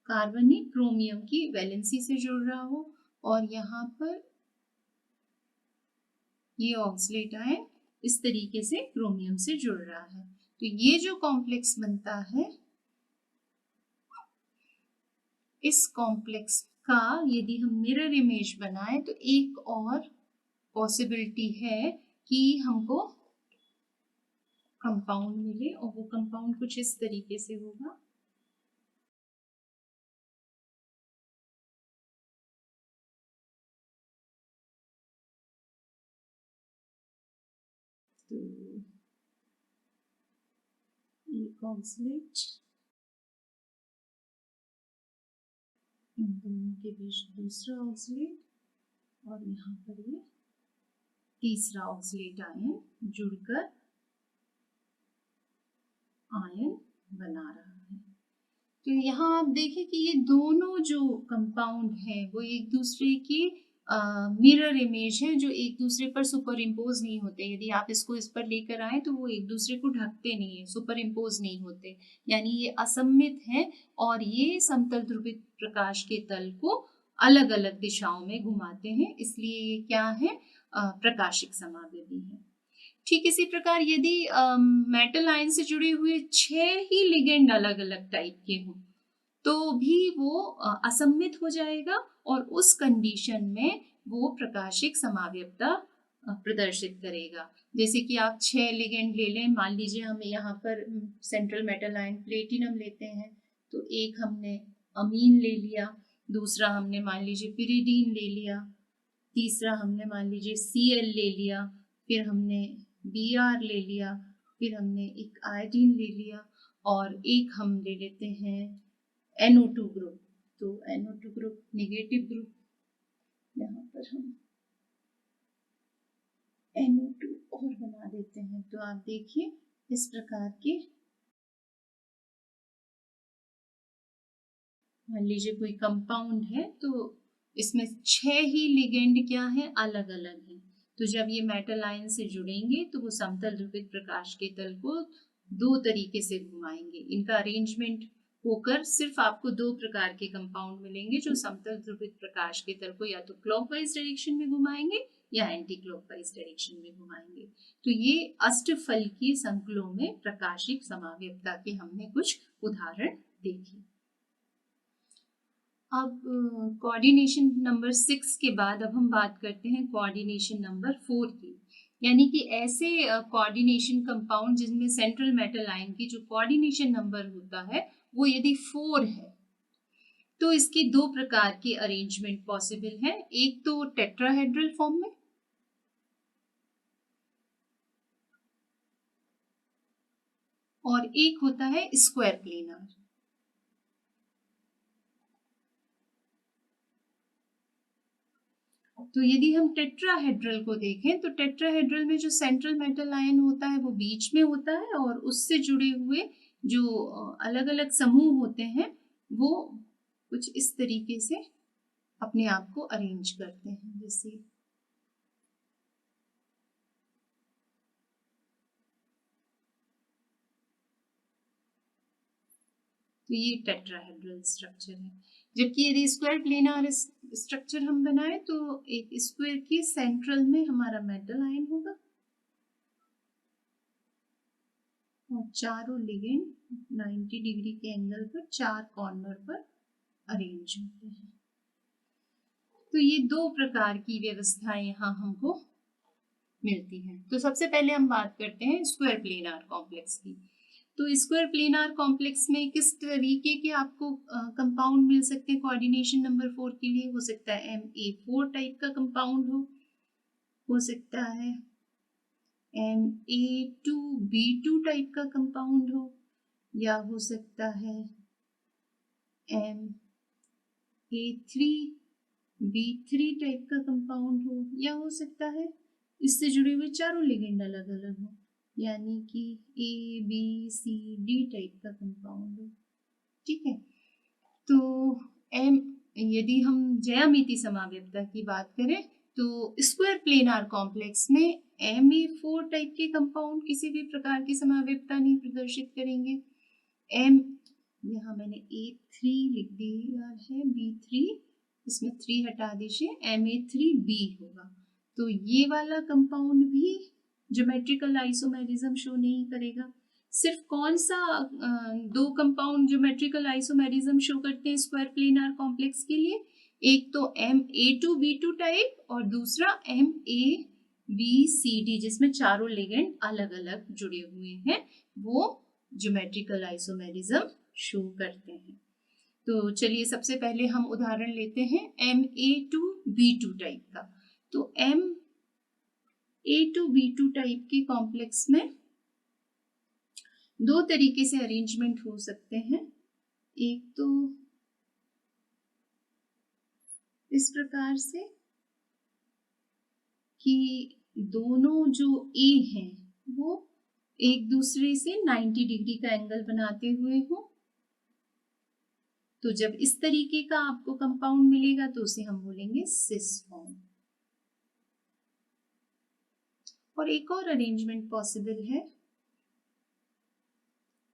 S1: कार्बन ही क्रोमियम की वैलेंसी से जुड़ रहा हो और यहाँ पर ये ऑक्सलेट आयन इस तरीके से क्रोमियम से जुड़ रहा है। तो ये जो कॉम्प्लेक्स बनता है, इस कॉम्प्लेक्स का यदि हम मिरर इमेज बनाए तो एक और पॉसिबिलिटी है कि हमको कंपाउंड मिले और वो कंपाउंड कुछ इस तरीके से होगा। तो एक ऑक्सलेट, इन दोनों के बीच दूसरा ऑक्सलेट और यहाँ पर ये तीसरा ऑक्सलेट आयन जुड़कर आयन बना रहा है। तो यहाँ आप देखें कि ये दोनों जो कंपाउंड है वो एक दूसरे के मिरर इमेज है जो एक दूसरे पर सुपर इम्पोज नहीं होते। यदि आप इसको इस पर लेकर आए तो वो एक दूसरे को ढकते नहीं है, सुपर इम्पोज नहीं होते, यानी ये असममित है और ये समतल ध्रुवित प्रकाश के तल को अलग अलग दिशाओं में घुमाते हैं, इसलिए ये क्या है, प्रकाशिक समावयवी है। ठीक इसी प्रकार यदि मेटल आयन से जुड़े हुए 6 ही लिगेंड अलग अलग टाइप के हों तो भी वो असममित हो जाएगा और उस कंडीशन में वो प्रकाशिक समावयवता प्रदर्शित करेगा। जैसे कि आप 6 लिगेंड ले लें, मान लीजिए हम यहाँ पर सेंट्रल मेटल आयन प्लेटिनम लेते हैं, तो एक हमने अमीन ले लिया, दूसरा हमने मान लीजिए पिरिडीन ले लिया, तीसरा हमने मान लीजिए Cl ले लिया, फिर हमने Br ले लिया, फिर हमने एक आयोडीन ले लिया और एक हम ले लेते हैं NO2 ग्रुप। तो NO2 ग्रुप नेगेटिव ग्रुप, यहाँ पर हम NO2 और बना देते हैं। तो आप देखिए इस प्रकार के, मान लीजिए कोई कंपाउंड है तो इसमें 6 ही लिगेंड क्या है, अलग अलग हैं। तो जब ये मेटल आयन से जुड़ेंगे तो वो समतल ध्रुवित प्रकाश के तल को 2 तरीके से घुमाएंगे। इनका अरेंजमेंट होकर सिर्फ आपको 2 प्रकार के कंपाउंड मिलेंगे जो समतल ध्रुवित प्रकाश के तल को या तो क्लॉकवाइज डायरेक्शन में घुमाएंगे या एंटी क्लॉकवाइज डायरेक्शन में घुमाएंगे। तो ये अष्टफलकीय संकुलों में प्रकाशिक समावयवता के हमने कुछ उदाहरण देखे। अब कोऑर्डिनेशन नंबर 6 के बाद अब हम बात करते हैं कोऑर्डिनेशन नंबर 4 की, यानी कि ऐसे कोऑर्डिनेशन कंपाउंड जिनमें सेंट्रल मेटल आयन की जो कोऑर्डिनेशन नंबर होता है वो यदि 4 है तो इसकी 2 प्रकार के अरेंजमेंट पॉसिबल है। एक तो टेट्राहेड्रल फॉर्म में और एक होता है स्क्वायर प्लेनर। तो यदि हम टेट्राहेड्रल को देखें तो टेट्राहेड्रल में जो सेंट्रल मेटल आयन होता है वो बीच में होता है और उससे जुड़े हुए जो अलग अलग समूह होते हैं वो कुछ इस तरीके से अपने आप को अरेंज करते हैं। जैसे तो ये टेट्राहेड्रल स्ट्रक्चर है। जबकि यदि स्क्वायर प्लेनर स्ट्रक्चर हम बनाए तो एक स्क्वायर के सेंट्रल में हमारा मेटल आयन होगा और चारों लिगेंड 90 डिग्री के एंगल पर 4 कॉर्नर पर अरेंज होते हैं। तो ये 2 प्रकार की व्यवस्थाएं यहाँ हमको मिलती हैं। तो सबसे पहले हम बात करते हैं स्क्वायर प्लेनर कॉम्प्लेक्स की। तो स्क्वायर प्लेनर कॉम्प्लेक्स में किस तरीके के आपको कंपाउंड मिल सकते हैं कोऑर्डिनेशन नंबर 4 के लिए? हो सकता है Ma4 टाइप का कंपाउंड हो सकता है Ma2B2 टाइप का कंपाउंड हो, या हो सकता है Ma3B3 टाइप का कंपाउंड हो, या हो सकता है इससे जुड़े हुए चारों लिगेंड अलग अलग हो, यानी कि ABCD टाइप का कंपाउंड हो। ठीक है, तो यदि हम ज्यामिति समावयवता की बात करें तो स्क्वायर प्लेनर कॉम्प्लेक्स में Ma4 टाइप के कंपाउंड किसी भी प्रकार की समावयवता नहीं प्रदर्शित करेंगे। यहाँ मैंने A3 लिख दिया है, B3 इसमें 3 हटा दीजिए, Ma3B होगा। तो ये वाला कंपाउंड भी ज्योमेट्रिकल आइसोमेरिज्म शो नहीं करेगा। सिर्फ कौन सा 2 कंपाउंड ज्योमेट्रिकल आइसोमेरिज्म शो करते हैं स्क्वायर प्लेनर कॉम्प्लेक्स के लिए? एक तो Ma2B2 टाइप और दूसरा MABCD जिसमें चारों लिगेंड अलग अलग जुड़े हुए हैं, वो ज्योमेट्रिकल आइसोमेरिज्म शो करते हैं। तो चलिए सबसे पहले हम उदाहरण लेते हैं Ma2B2 टाइप का। तो Ma2B2 टाइप के कॉम्प्लेक्स में 2 तरीके से अरेंजमेंट हो सकते हैं। एक तो इस प्रकार से कि दोनों जो A हैं वो एक दूसरे से 90 डिग्री का एंगल बनाते हुए हो, तो जब इस तरीके का आपको कंपाउंड मिलेगा तो उसे हम बोलेंगे सिस फॉर्म। और एक और अरेंजमेंट पॉसिबल है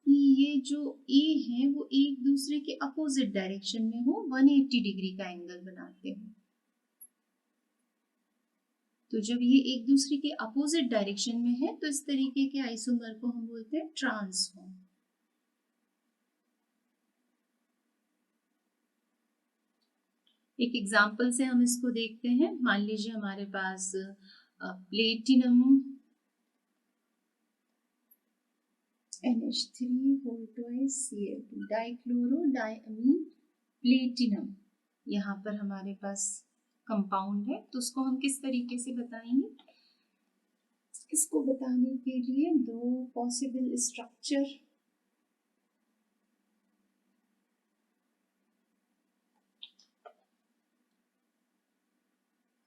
S1: कि ये जो ए है वो एक दूसरे के अपोजिट डायरेक्शन में हो, 180 डिग्री का एंगल बनाते हो। तो जब ये एक दूसरे के अपोजिट डायरेक्शन में है तो इस तरीके के आइसोमर को हम बोलते हैं ट्रांसफॉर्म। एक एग्जांपल से हम इसको देखते हैं। मान लीजिए हमारे पास platinum NH3 dichloro diamine platinum, यहाँ पर हमारे पास कंपाउंड है। तो उसको हम किस तरीके से बताएंगे? इसको बताने के लिए दो पॉसिबल स्ट्रक्चर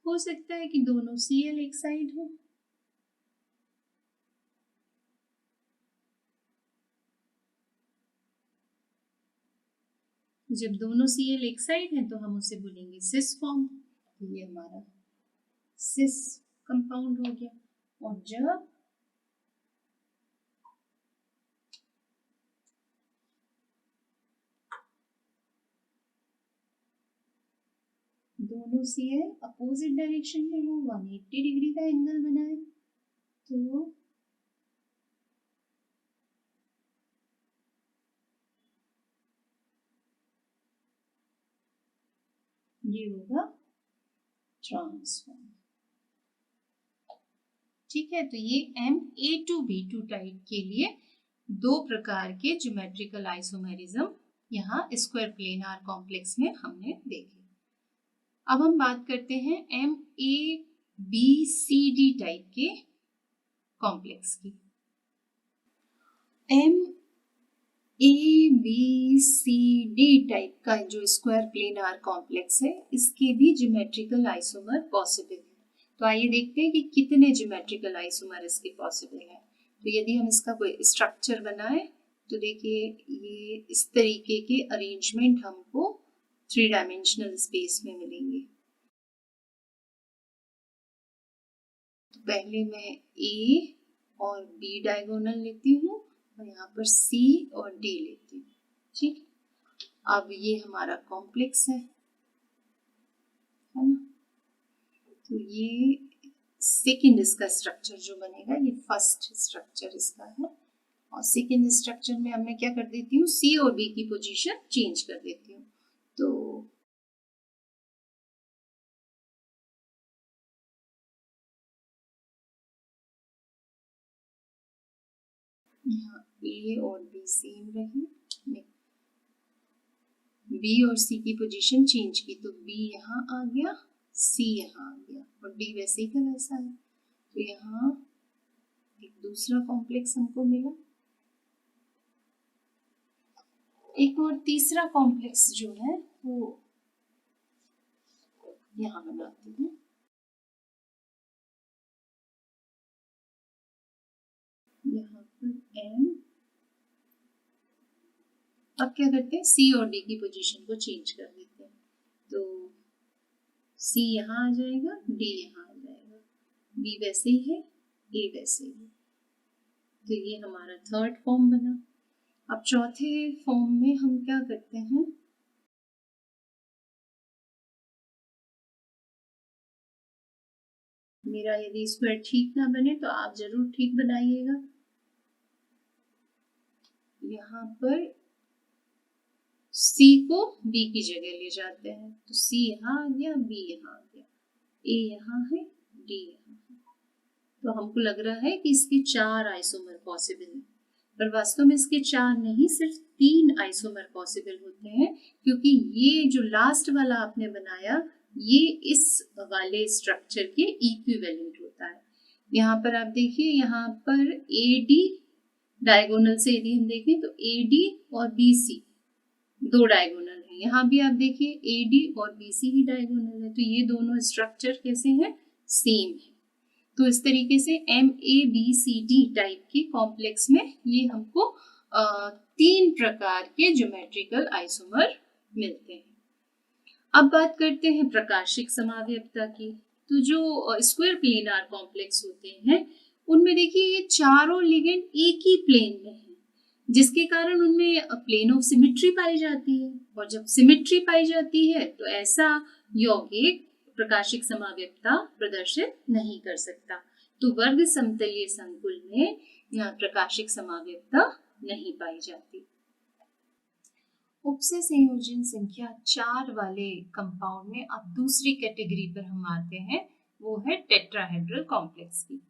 S1: हो सकता है कि दोनों Cl एक साइड हो, जब दोनों Cl एक साइड हैं तो हम उसे बोलेंगे सिस फॉर्म। तो ये हमारा सिस कंपाउंड हो गया। और जब दोनों Cl अपोजिट डायरेक्शन में हो, 180 डिग्री का एंगल बनाए, तो ये होगा ट्रांसफॉर्म। ठीक है, तो ये Ma2B2 टाइप के लिए दो प्रकार के ज्योमेट्रिकल आइसोमेरिज्म यहाँ स्क्वायर प्लेनार कॉम्प्लेक्स में हमने देखे। अब हम बात करते हैं MABCD टाइप के कॉम्प्लेक्स की। MABCD टाइप का जो स्क्वायर प्लेनार कॉम्प्लेक्स है, इसके भी ज्योमेट्रिकल आइसोमर पॉसिबल है। तो आइए देखते हैं कि कितने ज्योमेट्रिकल आइसोमर इसके पॉसिबल है। तो यदि हम इसका कोई स्ट्रक्चर बनाए तो देखिए ये इस तरीके के अरेंजमेंट हमको 3 डायमेंशनल स्पेस में मिलेंगे। तो पहले मैं A और B डायगोनल लेती हूँ और यहाँ पर C और D लेती हूँ। ठीक, अब ये हमारा कॉम्प्लेक्स है ना। तो ये सेकेंड इसका स्ट्रक्चर जो बनेगा, ये फर्स्ट स्ट्रक्चर इसका है। और सेकेंड स्ट्रक्चर में अब मैं क्या कर देती हूँ, C और B की पोजीशन चेंज कर देती हूँ। तो यहाँ A और B सेम रहे, B और C की पोजीशन चेंज की, तो B यहाँ आ गया, C यहाँ आ गया और D वैसे ही का वैसा है। तो यहाँ एक दूसरा कॉम्प्लेक्स हमको मिला। एक और तीसरा कॉम्प्लेक्स जो है वो यहाँ बनाते हैं। यहाँ पर M, अब क्या करते हैं, C और D की पोजीशन को चेंज कर देते हैं। तो C यहाँ आ जाएगा, D यहाँ आ जाएगा, B वैसे ही है, A वैसे ही है। तो ये हमारा थर्ड फॉर्म बना। अब चौथे फॉर्म में हम क्या करते हैं, मेरा यदि स्क्वायर ठीक ना बने तो आप जरूर ठीक बनाइएगा। यहाँ पर C को B की जगह ले जाते हैं, तो C यहाँ आ गया, B यहाँ आ गया, A यहाँ है, D यहाँ है। तो हमको लग रहा है कि इसके 4 आइसोमर पॉसिबल हैं, पर वास्तव में इसके 4 नहीं, सिर्फ 3 आइसोमर पॉसिबल होते हैं, क्योंकि ये जो लास्ट वाला आपने बनाया ये इस वाले स्ट्रक्चर के इक्विवेलेंट होता है। यहाँ पर आप देखिए, यहाँ पर AD डायगोनल से यदि हम देखें तो AD और BC दो डायगोनल है। यहाँ भी आप देखिए AD और BC ही डायगोनल है, तो ये दोनों स्ट्रक्चर कैसे हैं, सेम है। तो इस तरीके से MABCD टाइप के कॉम्प्लेक्स में ये हमको 3 प्रकार के ज्योमेट्रिकल आइसोमर मिलते हैं। अब बात करते हैं प्रकाशिक समावयवता की। तो जो स्क्वायर प्लेनार कॉम्प्लेक्स होते हैं उनमें देखिए ये चारों लिगेंड एक ही प्लेन में है, जिसके कारण उनमें प्लेन ऑफ सिमेट्री पाई जाती है। और जब सिमेट्री पाई जाती है तो ऐसा यौगिक प्रकाशिक समावयवता प्रदर्शित नहीं कर सकता। तो वर्ग समतलीय संकुल में प्रकाशिक समावयवता नहीं पाई जाती। उपसे संयोजन संख्या 4 वाले कंपाउंड में अब दूसरी कैटेगरी पर हम आते हैं, वो है टेट्राहेड्रल कॉम्प्लेक्स की।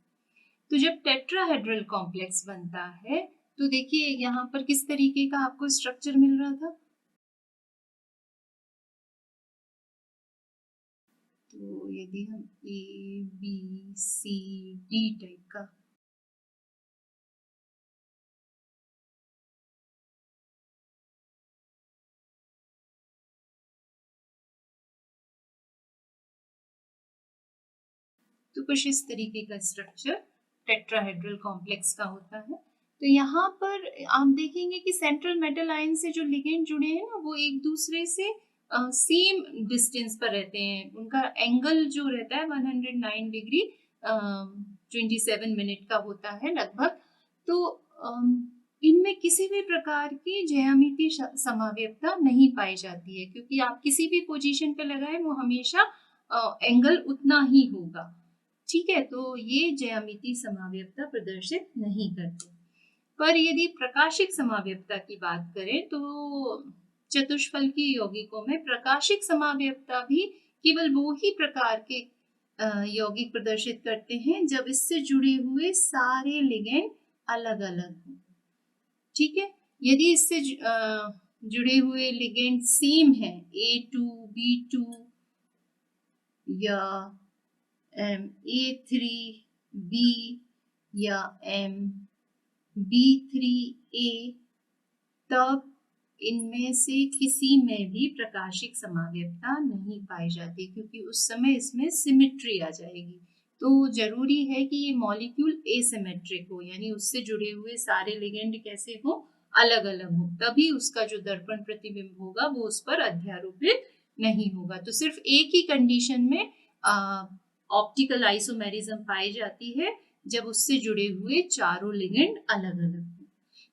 S1: तो जब टेट्राहेड्रल कॉम्प्लेक्स बनता है तो देखिए यहाँ पर किस तरीके का आपको स्ट्रक्चर मिल रहा था। तो यदि हम A B C D type का तो कुछ इस तरीके का स्ट्रक्चर टेट्राहेड्रल कॉम्प्लेक्स का होता है। तो यहाँ पर आप देखेंगे कि सेंट्रल मेटल आयन से जो लिगेंड जुड़े हैं ना वो एक दूसरे से सेम डिस्टेंस पर रहते हैं। उनका एंगल जो रहता है 109 डिग्री 27 मिनट का होता है लगभग। तो इनमें किसी भी प्रकार की ज्यामितीय समावयवता नहीं पाई जाती है, क्योंकि आप किसी भी पोजीशन पे लगाए वो हमेशा एंगल उतना ही होगा। ठीक है, तो ये ज्यामितीय समावयवता प्रदर्शित नहीं करते। पर यदि प्रकाशिक समावयवता की बात करें तो चतुष्फलकीय यौगिकों में प्रकाशिक समावयवता भी केवल वो ही प्रकार के यौगिक प्रदर्शित करते हैं जब इससे जुड़े हुए सारे लिगेंड अलग अलग हों। ठीक है, यदि इससे जुड़े हुए लिगेंड सेम है, A2, B2 या A3B या B3A, तब इनमें से किसी में भी प्रकाशिक समावयवता नहीं पाई जाती, क्योंकि उस समय इसमें सिमेट्री आ जाएगी। तो जरूरी है कि ये मॉलिक्यूल एसिमेट्रिक हो, यानी उससे जुड़े हुए सारे लिगेंड कैसे हो, अलग अलग हो, तभी उसका जो दर्पण प्रतिबिंब होगा वो उस पर अध्यारोपित नहीं होगा। तो सिर्फ एक ही कंडीशन में ऑप्टिकल आइसोमेरिज्म पाई जाती है, जब उससे जुड़े हुए चारों लिगेंड अलग अलग हो।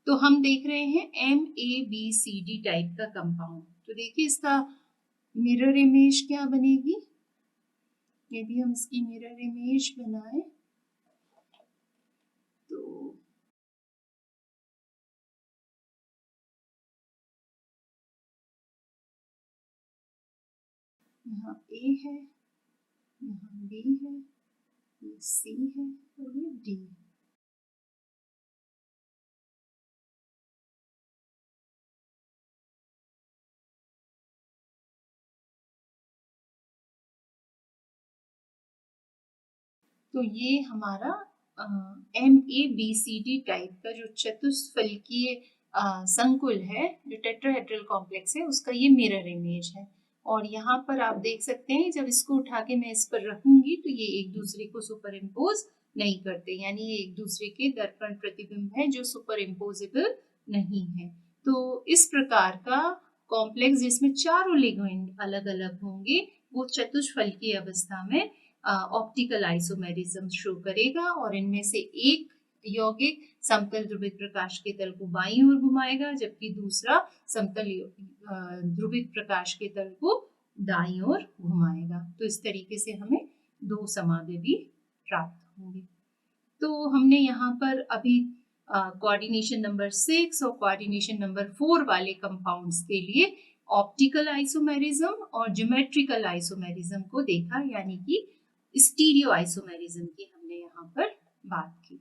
S1: तो हम देख रहे हैं MABCD टाइप का कंपाउंड। तो देखिए इसका मिरर इमेज क्या बनेगी। यदि हम इसकी मिरर इमेज बनाएं तो यहाँ A है, यहाँ B है, ये C है और ये D है। तो ये हमारा MABCD टाइप का जो चतुष्फलकीय संकुल है, जो टेट्राहेड्रल कॉम्प्लेक्स है, उसका ये मिरर इमेज है। और यहाँ पर आप देख सकते हैं जब इसको उठा के मैं इस पर रखूंगी तो ये एक दूसरे को सुपर इम्पोज नहीं करते, यानी ये एक दूसरे के दर्पण प्रतिबिंब है जो सुपर इम्पोजेबल नहीं है। तो इस प्रकार का कॉम्प्लेक्स जिसमें चारों लिगेंड अलग अलग होंगे वो चतुष्फलकीय अवस्था में ऑप्टिकल आइसोमेरिज्म शो करेगा, और इनमें से एक यौगिक समतल ध्रुवित प्रकाश के तल को बाईं ओर घुमाएगा, जबकि दूसरा समतल ध्रुवित प्रकाश के तल को दाईं ओर घुमाएगा। तो इस तरीके से हमें दो समावयवी प्राप्त होंगे। तो हमने यहाँ पर अभी कोऑर्डिनेशन नंबर 6 और कोऑर्डिनेशन नंबर 4 वाले कंपाउंड्स के लिए ऑप्टिकल आइसोमेरिज्म और ज्योमेट्रिकल आइसोमेरिज्म को देखा, यानी कि स्टीरियो आइसोमेरिज्म की हमने यहाँ पर बात की।